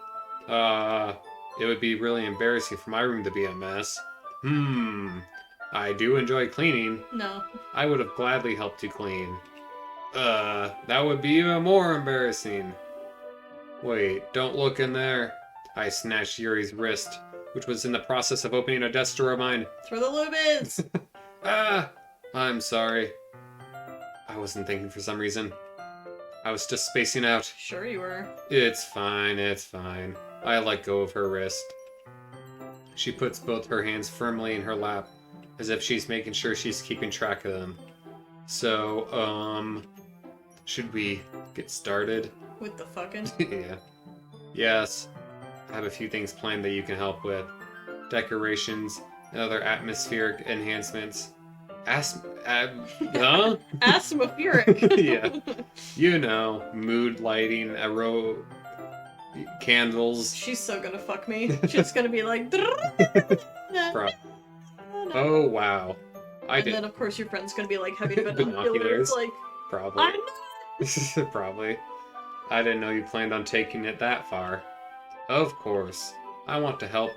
It would be really embarrassing for my room to be a mess. I do enjoy cleaning.
No.
I would have gladly helped you clean. That would be even more embarrassing. Wait, don't look in there. I snatched Yuri's wrist, which was in the process of opening a desk drawer of mine.
That's where the lube is!
I'm sorry. I wasn't thinking for some reason. I was just spacing out.
Sure you were.
It's fine, it's fine. I let go of her wrist. She puts both her hands firmly in her lap, as if she's making sure she's keeping track of them. So, should we get started?
With the fucking?
Yeah. Yes. I have a few things planned that you can help with. Decorations and other atmospheric enhancements. Huh?
Atmospheric.
Yeah. You know, mood lighting, candles.
She's so gonna fuck me. She's gonna be like.
Oh wow!
Then of course your friend's gonna be like having
Binoculars.
binoculars. Like
Probably.
I'm not.
Probably. I didn't know you planned on taking it that far. Of course. I want to help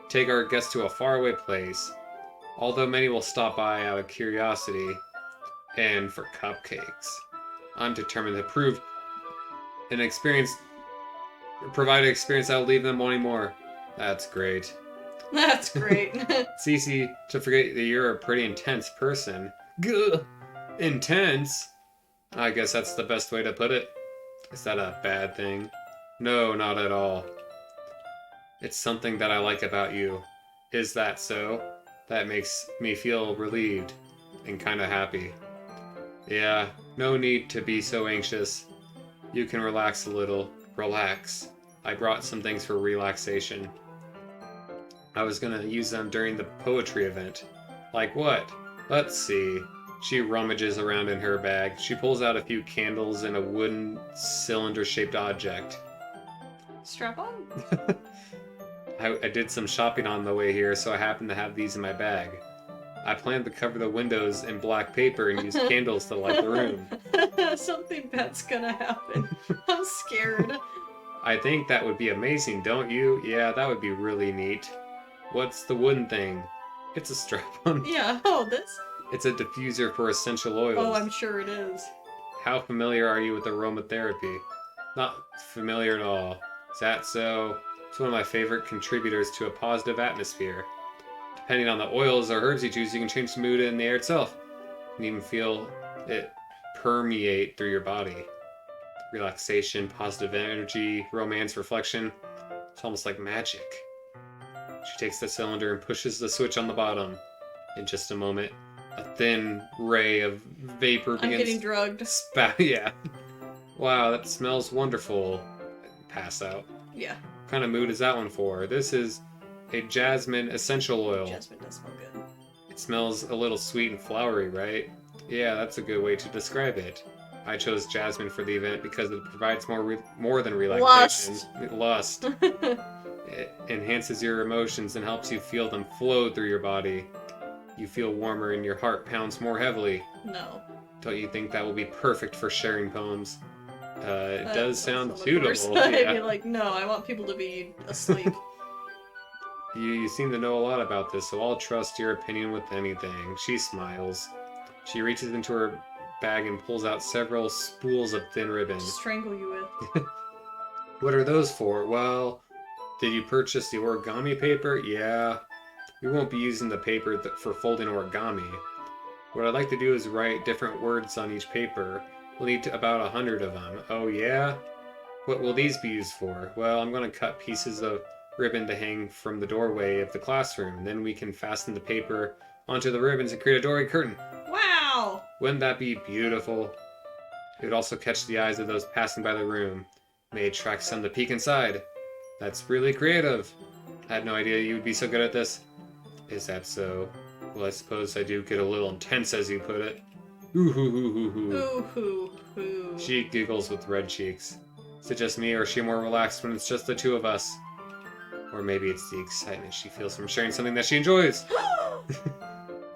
take our guests to a faraway place. Although many will stop by out of curiosity and for cupcakes. I'm determined to provide an experience that will leave them wanting more. That's great.
That's great.
It's easy to forget that you're a pretty intense person. Gah! Intense? I guess that's the best way to put it. Is that a bad thing? No, not at all. It's something that I like about you. Is that so? That makes me feel relieved and kind of happy. Yeah, no need to be so anxious. You can relax a little. Relax. I brought some things for relaxation. I was gonna use them during the poetry event. Like what? Let's see. She rummages around in her bag. She pulls out a few candles and a wooden cylinder-shaped object.
Strap on.
I did some shopping on the way here, so I happen to have these in my bag. I plan to cover the windows in black paper and use candles to light the room.
Something bad's gonna happen. I'm scared.
I think that would be amazing, don't you? Yeah, that would be really neat. What's the wooden thing? It's a strap-on.
Yeah, oh, this?
It's a diffuser for essential oils.
Oh, I'm sure it is.
How familiar are you with aromatherapy? Not familiar at all. Is that so? It's one of my favorite contributors to a positive atmosphere. Depending on the oils or herbs you choose, you can change the mood in the air itself. You can even feel it permeate through your body. Relaxation, positive energy, romance, reflection. It's almost like magic. She takes the cylinder and pushes the switch on the bottom. In just a moment, a thin ray of vapor begins.
I'm getting drugged.
Yeah. Wow, that smells wonderful. Pass out.
Yeah.
What kind of mood is that one for? This is a jasmine essential oil.
Jasmine does smell good.
It smells a little sweet and flowery, right? Yeah, that's a good way to describe it. I chose jasmine for the event because it provides more than relaxation. Lust. It enhances your emotions and helps you feel them flow through your body. You feel warmer and your heart pounds more heavily.
No.
Don't you think that will be perfect for sharing poems? It does sound
I'd
suitable.
be like, no, I want people to be asleep.
You seem to know a lot about this, so I'll trust your opinion with anything. She smiles. She reaches into her bag and pulls out several spools of thin ribbon.
Strangle you with.
What are those for? Well, did you purchase the origami paper? Yeah. We won't be using the paper for folding origami. What I'd like to do is write different words on each paper. We'll need about 100 of them. Oh yeah? What will these be used for? Well, I'm going to cut pieces of ribbon to hang from the doorway of the classroom. Then we can fasten the paper onto the ribbons and create a doorway curtain.
Wow!
Wouldn't that be beautiful? It would also catch the eyes of those passing by the room. May attract some to peek inside. That's really creative. I had no idea you would be so good at this. Is that so? Well, I suppose I do get a little intense, as you put it. Ooh hoo hoo hoo hoo.
Ooh hoo hoo.
She giggles with red cheeks. Is it just me, or is she more relaxed when it's just the two of us? Or maybe it's the excitement she feels from sharing something that she enjoys.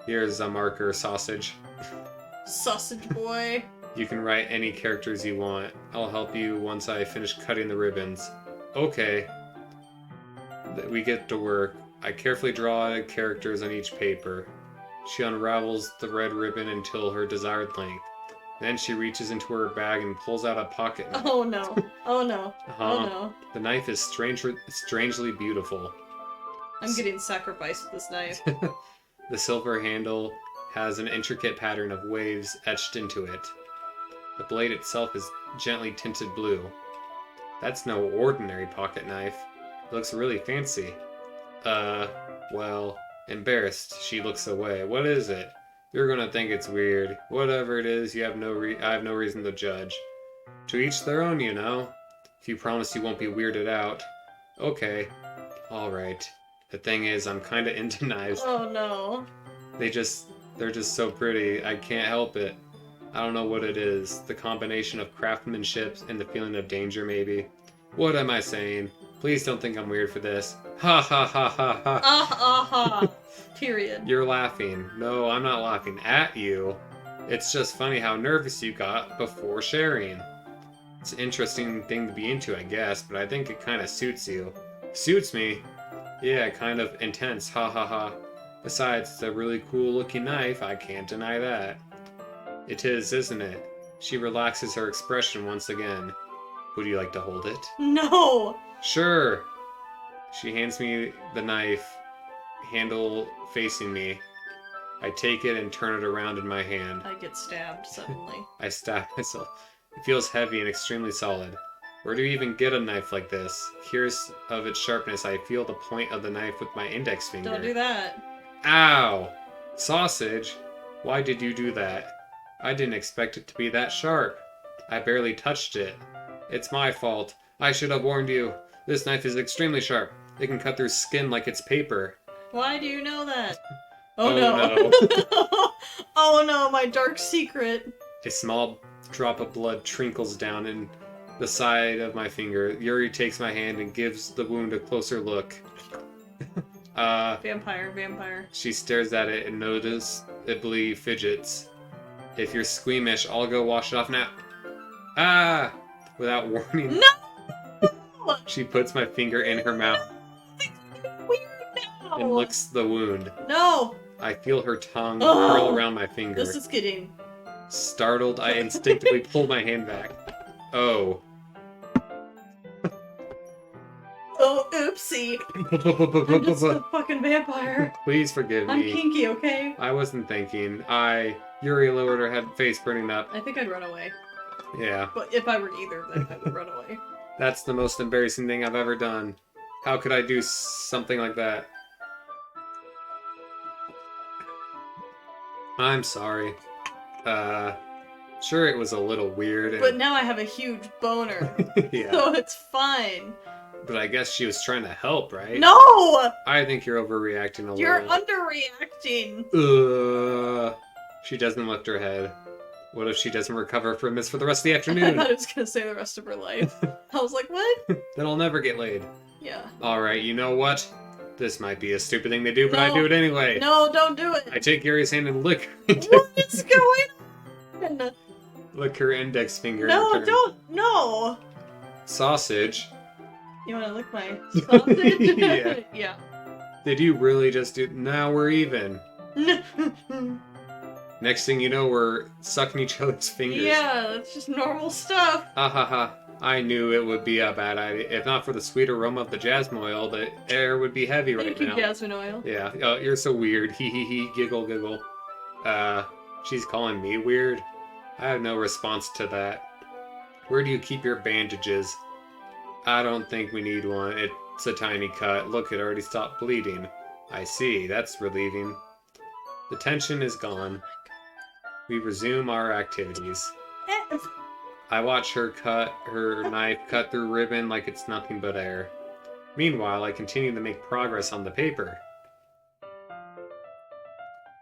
Here's a marker, Sausage.
Sausage boy.
You can write any characters you want. I'll help you once I finish cutting the ribbons. Okay. We get to work. I carefully draw characters on each paper. She unravels the red ribbon until her desired length. Then she reaches into her bag and pulls out a pocket knife.
Oh no. Oh no. Oh no.
The knife is strangely beautiful.
I'm getting sacrificed with this knife.
The silver handle has an intricate pattern of waves etched into it. The blade itself is gently tinted blue. That's no ordinary pocket knife. It looks really fancy. Well, embarrassed, she looks away. What is it? You're gonna think it's weird. Whatever it is, I have no reason to judge. To each their own, you know. If you promise you won't be weirded out. Okay. Alright. The thing is, I'm kinda into knives.
Oh no.
They're just so pretty. I can't help it. I don't know what it is. The combination of craftsmanship and the feeling of danger, maybe. What am I saying? Please don't think I'm weird for this. Ha ha ha ha ha.
Ha. Period.
You're laughing. No, I'm not laughing at you. It's just funny how nervous you got before sharing. It's an interesting thing to be into, I guess, but I think it kind of suits you. Suits me? Yeah, kind of intense. Ha ha ha. Besides, it's a really cool looking knife. I can't deny that. It is, isn't it? She relaxes her expression once again. Would you like to hold it?
No!
Sure. She hands me the knife, handle facing me. I take it and turn it around in my hand.
I get stabbed suddenly.
I stab myself. It feels heavy and extremely solid. Where do you even get a knife like this? Curious of its sharpness, I feel the point of the knife with my index finger.
Don't do that.
Ow! Sausage! Why did you do that? I didn't expect it to be that sharp. I barely touched it. It's my fault. I should have warned you. This knife is extremely sharp. It can cut through skin like it's paper.
Why do you know that?
Oh
no. Oh no, my dark secret.
A small drop of blood trickles down in the side of my finger. Yuri takes my hand and gives the wound a closer look.
Vampire.
She stares at it and noticeably fidgets. If you're squeamish, I'll go wash it off now. Ah! Without warning.
No!
She puts my finger in her mouth.
Weird now.
And licks the wound.
No!
I feel her tongue curl around my finger.
This is getting...
Startled, I instinctively pull my hand back. Oh.
Oh, oopsie. I'm just a fucking vampire.
Please forgive
I'm
me.
kinky, okay?
I wasn't thinking. Yuri lowered her head, face burning up.
I think I'd run away.
Yeah.
But if I were either, then I would run away.
That's the most embarrassing thing I've ever done. How could I do something like that? I'm sorry. Sure it was a little weird. And...
But now I have a huge boner.
Yeah.
So it's fine.
But I guess she was trying to help, right?
No!
I think you're overreacting a
You're
little.
underreacting.
She doesn't lift her head. What if she doesn't recover from this for the rest of the
I
afternoon?
thought it was gonna say the rest of her life. I was like, what?
Then I'll never get laid.
Yeah.
Alright, you know what? This might be a stupid thing to do, but
No.
I do it anyway.
No, don't do it.
I take Yuri's hand and lick
What is going on?
lick her index finger.
No,
in return.
don't. No.
Sausage.
You wanna lick my sausage?
Yeah.
Yeah.
Did you really just do... Now we're even. Next thing you know, we're sucking each other's fingers.
Yeah, that's just normal stuff.
Ha ha ha. I knew it would be a bad idea. If not for the sweet aroma of the jasmine oil, the air would be heavy right
Thank you,
now.
jasmine oil.
Yeah. Oh, you're so weird. Hee hee hee. Giggle giggle. She's calling me weird? I have no response to that. Where do you keep your bandages? I don't think we need one. It's a tiny cut. Look, it already stopped bleeding. I see. That's relieving. The tension is gone. We resume our activities. I watch her knife cut through ribbon like it's nothing but air. Meanwhile, I continue to make progress on the paper.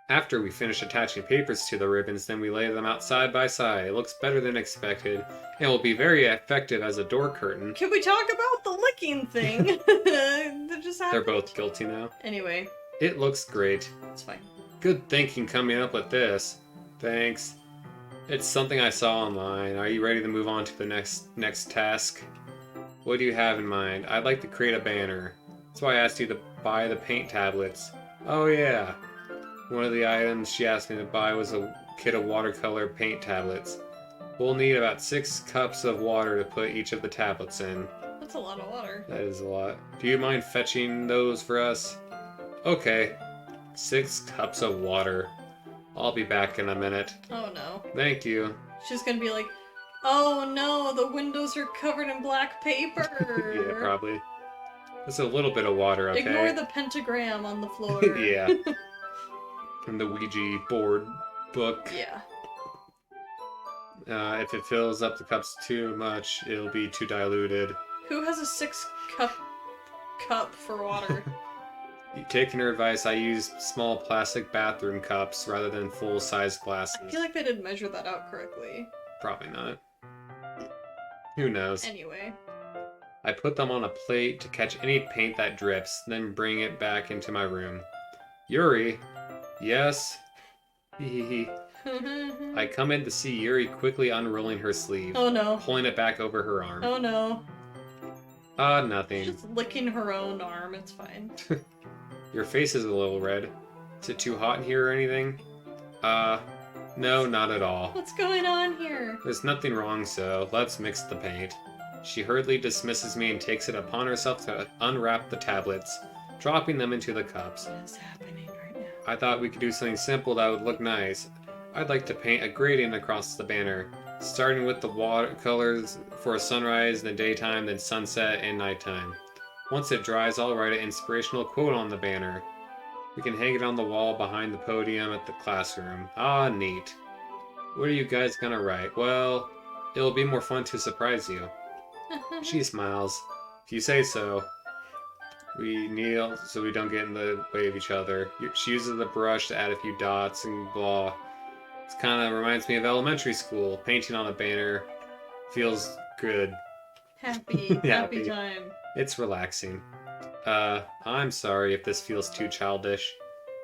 After we finish attaching papers to the ribbons, then we lay them out side by side. It looks better than expected, and will be very effective as a door curtain.
Can we talk about the licking thing? That just happened.
They're both guilty now.
Anyway,
It looks great.
it's fine.
Good thinking coming up with this. Thanks. It's something I saw online. Are you ready to move on to the next task? What do you have in mind? I'd like to create a banner. That's why I asked you to buy the paint tablets. Oh yeah. One of the items she asked me to buy was a kit of watercolor paint tablets. We'll need about 6 cups of water to put each of the tablets in.
That's a lot of water.
That is a lot. Do you mind fetching those for us? Okay. 6 cups of water. I'll be back in a minute.
Oh no.
Thank you.
She's gonna be like, oh no, the windows are covered in black paper.
Yeah, probably. Just a little bit of water, okay?
Ignore the pentagram on the floor.
Yeah. From the Ouija board book.
Yeah.
If it fills up the cups too much, it'll be too diluted.
Who has a 6-cup for water?
Taking her advice, I use small plastic bathroom cups rather than full-size glasses.
I feel like they didn't measure that out correctly.
Probably not. Who knows?
Anyway.
I put them on a plate to catch any paint that drips, then bring it back into my room. Yuri? Yes? Hehehe. I come in to see Yuri quickly unrolling her sleeve,
Oh no.
pulling it back over her arm.
Oh no.
Nothing.
Just licking her own arm, it's fine.
Your face is a little red. Is it too hot in here or anything? No, not at all.
What's going on here?
There's nothing wrong, so let's mix the paint. She hurriedly dismisses me and takes it upon herself to unwrap the tablets, dropping them into the cups.
What is happening right now?
I thought we could do something simple that would look nice. I'd like to paint a gradient across the banner, starting with the watercolors for sunrise in the daytime, then sunset and nighttime. Once it dries, I'll write an inspirational quote on the banner. We can hang it on the wall behind the podium at the classroom. Ah, neat. What are you guys gonna write? Well, it'll be more fun to surprise you. She smiles. If you say so. We kneel so we don't get in the way of each other. She uses the brush to add a few dots and blah. It kind of reminds me of elementary school. Painting on a banner feels good.
Happy
Happy.
time.
It's relaxing. I'm sorry if this feels too childish.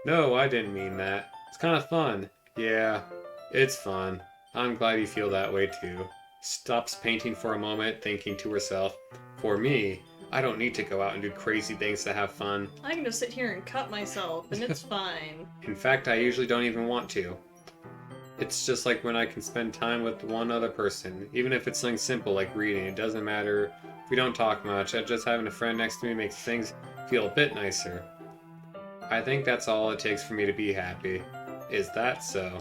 No, I didn't mean that. It's kind of fun. Yeah, it's fun. I'm glad you feel that way too. Stops painting for a moment, thinking to herself, for me, I don't need to go out and do crazy things to have fun.
I can just sit here and cut myself, and it's fine.
In fact, I usually don't even want to. It's just like when I can spend time with one other person, even if it's something simple like reading. It doesn't matter We don't talk much. Just having a friend next to me makes things feel a bit nicer. I think that's all it takes for me to be happy. Is that so?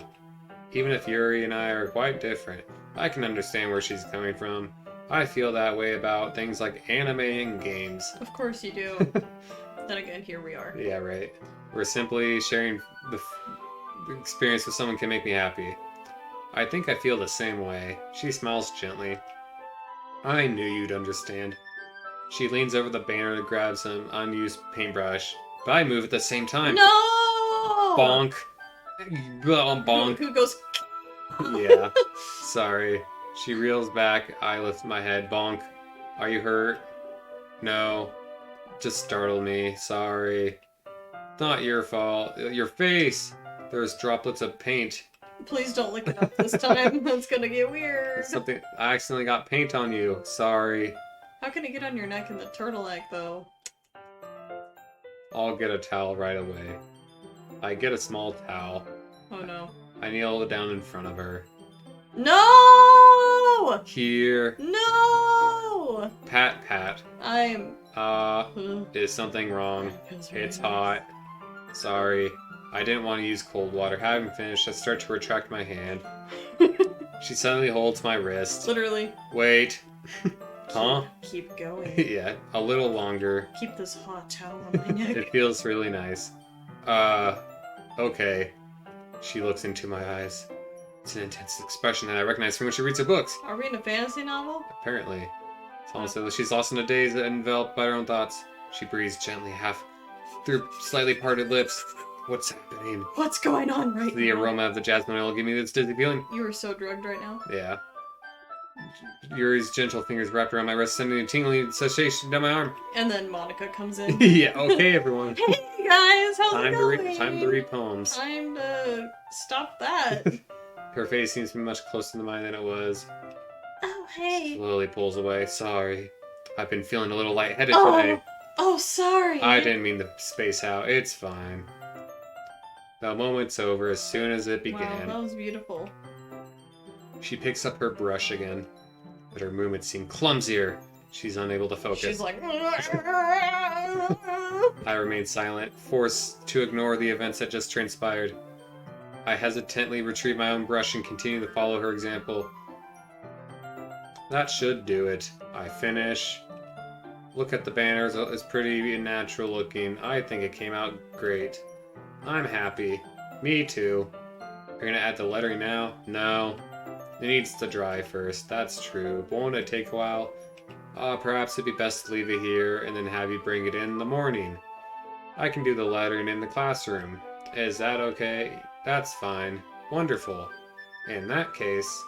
Even if Yuri and I are quite different, I can understand where she's coming from. I feel that way about things like anime and games.
Of course you do. Then again, here we are.
Yeah, right. We're simply sharing the experience with someone can make me happy. I think I feel the same way. She smiles gently. I knew you'd understand. She leans over the banner to grab some unused paintbrush, but I move at the same time.
No!
Bonk. Bonk.
Who goes?
Yeah. Sorry. She reels back. I lift my head. Bonk. Are you hurt? No. Just startled me. Sorry. Not your fault. Your face! There's droplets of paint.
Please don't lick it up this time. That's gonna get weird.
Something. I accidentally got paint on you. Sorry.
How can it get on your neck in the turtleneck, though?
I'll get a towel right away. I get a small towel.
Oh no.
I kneel down in front of her.
No!
Here.
No!
Pat, pat.
I'm.
Is something wrong? It's hot. Sorry. I didn't want to use cold water. Having finished, I start to retract my hand. She suddenly holds my wrist.
Literally.
Wait. Huh?
Keep going.
Yeah, a little longer.
Keep this hot towel on my neck.
It feels really nice. Okay. She looks into my eyes. It's an intense expression that I recognize from when she reads her books.
Are we in a fantasy novel?
Apparently. It's almost as though she's lost in a daze enveloped by her own thoughts. She breathes gently, half through slightly parted lips. What's happening?
What's going on right
The
now?
aroma of the jasmine oil give me this dizzy feeling.
You are so drugged right now.
Yeah. Yuri's gentle fingers wrapped around my wrist, sending a tingling sensation down my arm.
And then Monica comes in.
Yeah, okay, everyone.
Hey guys, how's it going?
Time to read poems.
Time to stop that.
Her face seems to be much closer to mine than it was.
Oh, hey.
Slowly pulls away. Sorry. I've been feeling a little lightheaded today.
Oh, sorry.
I didn't mean to space out. It's fine. The moment's over as soon as it began.
Wow, that was beautiful.
She picks up her brush again, but her movements seem clumsier. She's unable to focus.
She's like...
I remain silent, forced to ignore the events that just transpired. I hesitantly retrieve my own brush and continue to follow her example. That should do it. I finish. Look at the banners, it's pretty natural looking. I think it came out great. I'm happy. Me too. You're gonna add the lettering now? No. It needs to dry first, that's true. But won't it take a while? Perhaps it'd be best to leave it here and then have you bring it in the morning. I can do the lettering in the classroom. Is that okay? That's fine. Wonderful. In that case,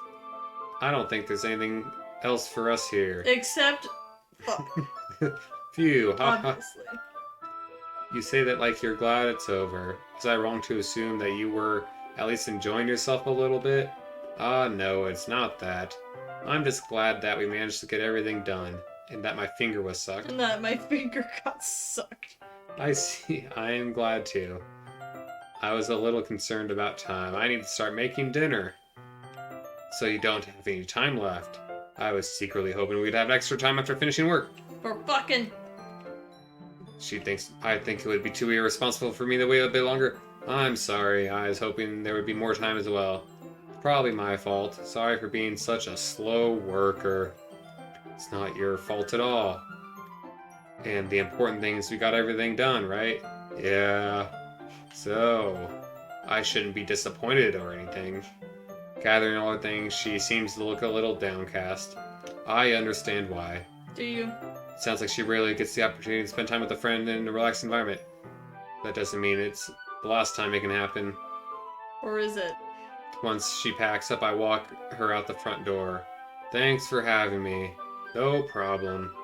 I don't think there's anything else for us here.
Except... Fuck.
Phew, haha.
Obviously.
You say that like you're glad it's over. Was I wrong to assume that you were at least enjoying yourself a little bit? No, it's not that. I'm just glad that we managed to get everything done, and that my finger was sucked.
And that my finger got sucked.
I see. I am glad too. I was a little concerned about time. I need to start making dinner. So you don't have any time left. I was secretly hoping we'd have extra time after finishing work.
For fucking...
I think it would be too irresponsible for me to wait a bit longer. I'm sorry. I was hoping there would be more time as well. Probably my fault. Sorry for being such a slow worker. It's not your fault at all. And the important thing is we got everything done, right? Yeah. So, I shouldn't be disappointed or anything. Gathering all her things, she seems to look a little downcast. I understand why.
Do you?
Sounds like she rarely gets the opportunity to spend time with a friend in a relaxed environment. That doesn't mean it's the last time it can happen.
Or is it?
Once she packs up, I walk her out the front door. Thanks for having me. No problem.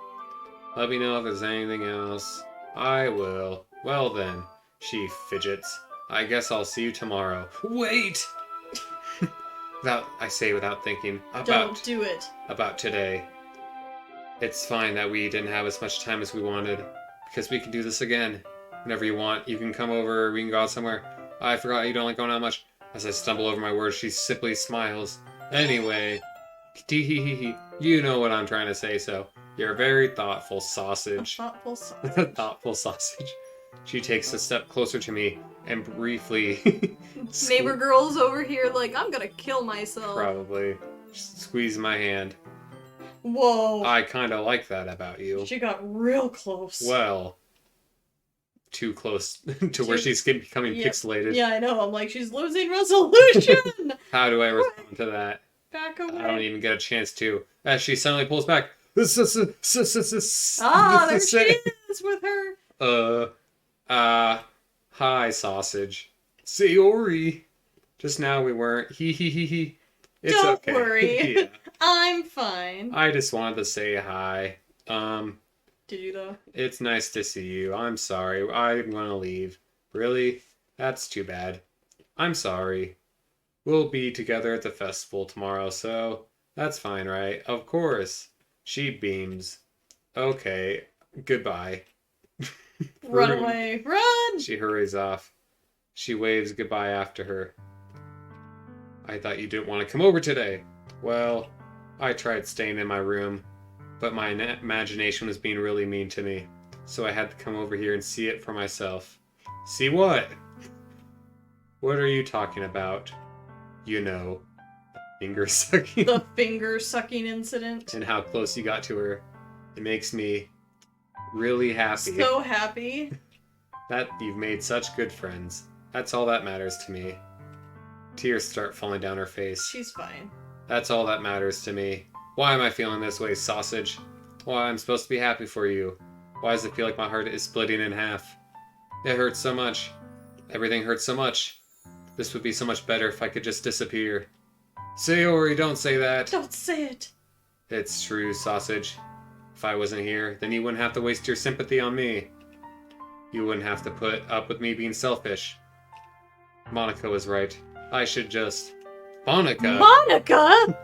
Let me know if there's anything else. I will. Well then. She fidgets. I guess I'll see you tomorrow. Wait! I say without thinking.
Don't do it.
About today. It's fine that we didn't have as much time as we wanted, because we can do this again. Whenever you want, you can come over, we can go out somewhere. I forgot you don't like going out much. As I stumble over my words, she simply smiles. Anyway, you know what I'm trying to say, so You're very thoughtful,
A
sausage.
thoughtful sausage.
Thoughtful sausage. She takes a step closer to me and briefly
Neighbor girl's over here like, I'm gonna kill myself.
probably squeeze my hand.
Whoa.
I kind of like that about you.
She got real close.
Well, too close to where she's becoming pixelated.
Yeah, I know. I'm like, she's losing resolution.
How do I respond to that?
Back away.
I don't even get a chance to. As she suddenly pulls back.
Ah, there she is with her.
Hi, sausage. Sayori. Just now we weren't. He. It's
Don't
okay.
worry.
Yeah.
I'm fine.
I just wanted to say hi.
Did you though?
It's nice to see you. I'm sorry. I'm gonna leave. Really? That's too bad. I'm sorry. We'll be together at the festival tomorrow, so that's fine, right? Of course. She beams. Okay. Goodbye.
Run
Rude.
away. Run!
She hurries off. She waves goodbye after her. I thought you didn't want to come over today. Well, I tried staying in my room, but my imagination was being really mean to me, so I had to come over here and see it for myself. See what? What are you talking about? You know, finger sucking.
The finger sucking incident.
And how close you got to her. It makes me really happy
So happy.
that you've made such good friends. That's all that matters to me. Tears start falling down her face.
She's fine.
That's all that matters to me. Why am I feeling this way, sausage? Why, I'm supposed to be happy for you. Why does it feel like my heart is splitting in half? It hurts so much. Everything hurts so much. This would be so much better if I could just disappear. Sayori, don't say that.
Don't say it.
It's true, sausage. If I wasn't here, then you wouldn't have to waste your sympathy on me. You wouldn't have to put up with me being selfish. Monica was right. I should just... Monica?
Monica?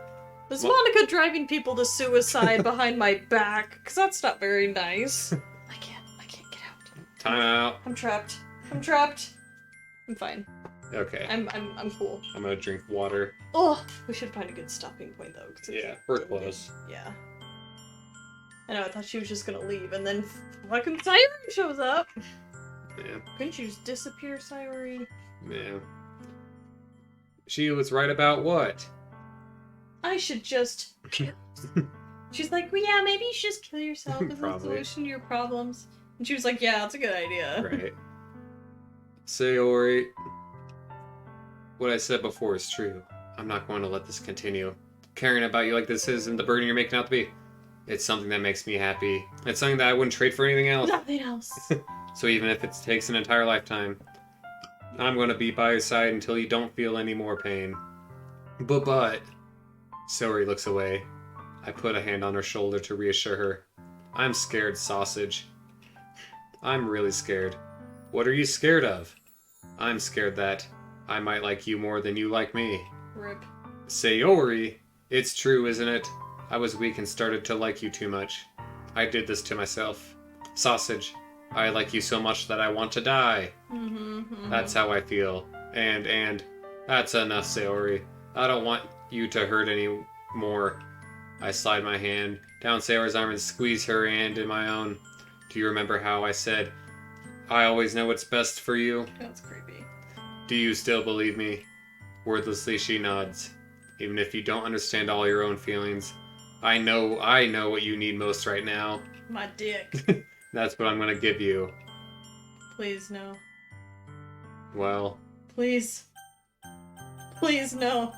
Was Monica driving people to suicide behind my back? Because that's not very nice. I can't get out.
Time out.
I'm trapped. I'm fine.
Okay.
I'm cool.
I'm gonna drink water.
Oh, we should find a good stopping point though. 'Cause it's
Yeah, we're close.
Yeah. I know, I thought she was just gonna leave, and then fucking Sayori shows up.
Yeah.
Couldn't you just disappear, Sayori?
Yeah. She was right about what?
I should just kill. She's like, well, yeah, maybe you should just kill yourself as a
Probably.
solution to your problems. And she was like, yeah, that's a good idea.
Right. Sayori, what I said before is true. I'm not going to let this continue. Caring about you like this isn't the burden you're making out to be. It's something that makes me happy. It's something that I wouldn't trade for anything else.
Nothing else.
So even if it takes an entire lifetime, I'm going to be by your side until you don't feel any more pain. But... Sayori looks away. I put a hand on her shoulder to reassure her. I'm scared, sausage. I'm really scared. What are you scared of? I'm scared that I might like you more than you like me.
Rip.
Sayori, it's true, isn't it? I was weak and started to like you too much. I did this to myself. Sausage, I like you so much that I want to die. That's how I feel. And, that's enough, Sayori. I don't want you to hurt any more. I slide my hand down Sayori's arm and squeeze her hand in my own. Do you remember how I said, I always know what's best for you?
That's creepy.
Do you still believe me? Wordlessly she nods. Even if you don't understand all your own feelings, I know what you need most right now.
My dick.
That's what I'm gonna give you.
Please, no.
Well,
Please. Please, no.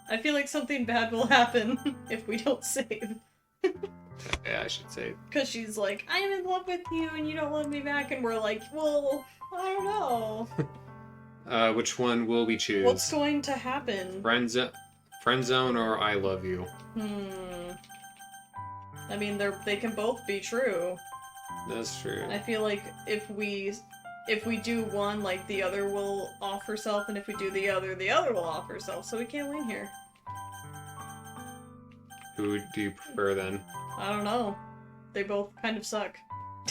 I feel like something bad will happen if we don't save.
yeah, I should say.
Because she's like, I'm in love with you and you don't love me back. And we're like, well, I don't know.
Which one will we choose?
What's going to happen?
Friend zone or I love you?
I mean, they can both be true.
That's true.
I feel like if we do one, like, the other will off herself, and if we do the other will off herself, so we can't win here.
Who do you prefer then?
I don't know. They both kind of suck.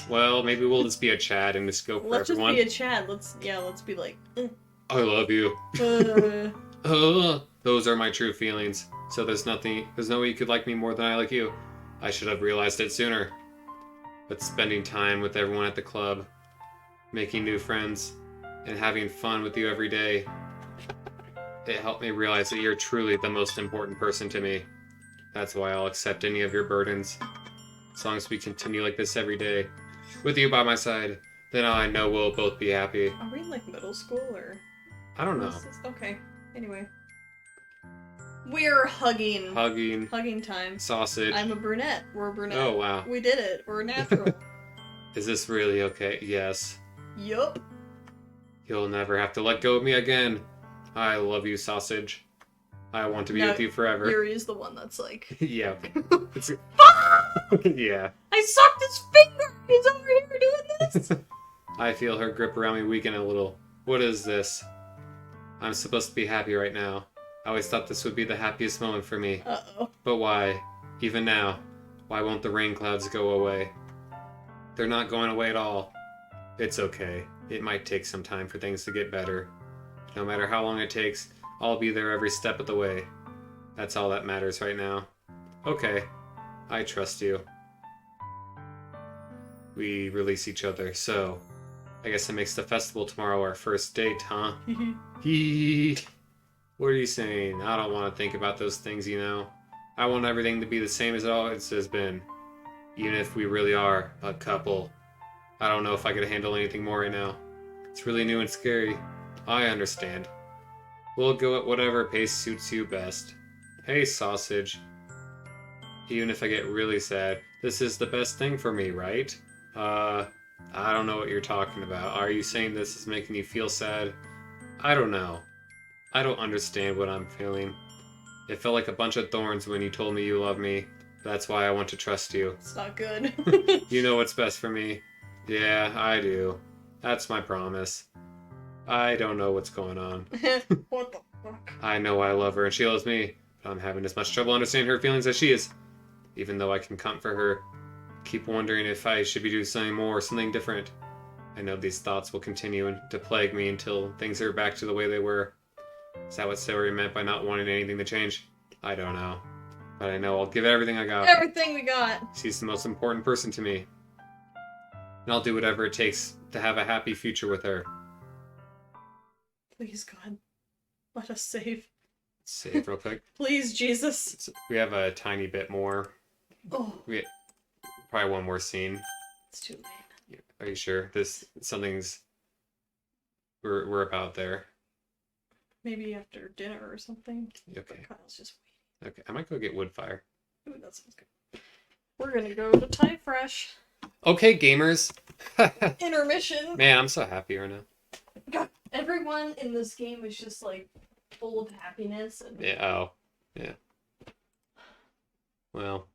Well, maybe we'll just be a Chad and just go for
Let's
everyone.
just be a Chad. Let's be like,
I love you.
uh,
Those are my true feelings. So there's no way you could like me more than I like you. I should have realized it sooner. But spending time with everyone at the club, making new friends, and having fun with you every day, it helped me realize that you're truly the most important person to me. That's why I'll accept any of your burdens. As long as we continue like this every day, with you by my side, then I know we'll both be happy.
Are we in like middle school or?
I don't know.
Okay. Anyway. We're hugging.
Hugging.
Hugging time.
Sausage.
I'm a brunette. We're a brunette.
Oh, wow.
We did it. We're natural.
Is this really okay? Yes.
Yup.
You'll never have to let go of me again. I love you, Sausage. I want to be with you forever.
Yuri is the one that's like...
Yeah. Yeah.
I sucked his finger! He's over here doing this!
I feel her grip around me weaken a little. What is this? I'm supposed to be happy right now. I always thought this would be the happiest moment for me.
Uh-oh.
But why? Even now, why won't the rain clouds go away? They're not going away at all. It's okay. It might take some time for things to get better. No matter how long it takes, I'll be there every step of the way. That's all that matters right now. Okay. I trust you. We release each other, so... I guess it makes the festival tomorrow our first date, huh? Hee. What are you saying? I don't want to think about those things, you know? I want everything to be the same as it always has been. Even if we really are a couple. I don't know if I could handle anything more right now. It's really new and scary. I understand. We'll go at whatever pace suits you best. Hey, Sausage. Even if I get really sad, this is the best thing for me, right? I don't know what you're talking about. Are you saying this is making you feel sad? I don't know. I don't understand what I'm feeling. It felt like a bunch of thorns when you told me you love me. That's why I want to trust you.
It's not good.
You know what's best for me. Yeah, I do. That's my promise. I don't know what's going on.
What the fuck?
I know I love her and she loves me, but I'm having as much trouble understanding her feelings as she is. Even though I can comfort her, keep wondering if I should be doing something more or something different. I know these thoughts will continue to plague me until things are back to the way they were. Is that what Saori meant by not wanting anything to change? I don't know. But I know I'll give everything I got.
Everything we got!
She's the most important person to me. And I'll do whatever it takes to have a happy future with her.
Please, God. Let us save.
Save real quick.
Please, Jesus.
We have a tiny bit more.
Oh.
Probably one more scene.
It's too late.
Are you sure? We're about there.
Maybe after dinner or something.
Okay.
Kyle's just
Okay, I might go get wood fire.
waiting. Ooh, that sounds good. We're gonna go to Thai Fresh.
Okay, gamers.
Intermission.
Man, I'm so happy right now.
God, everyone in this game is just like full of happiness and
Yeah. Oh. Yeah. Well.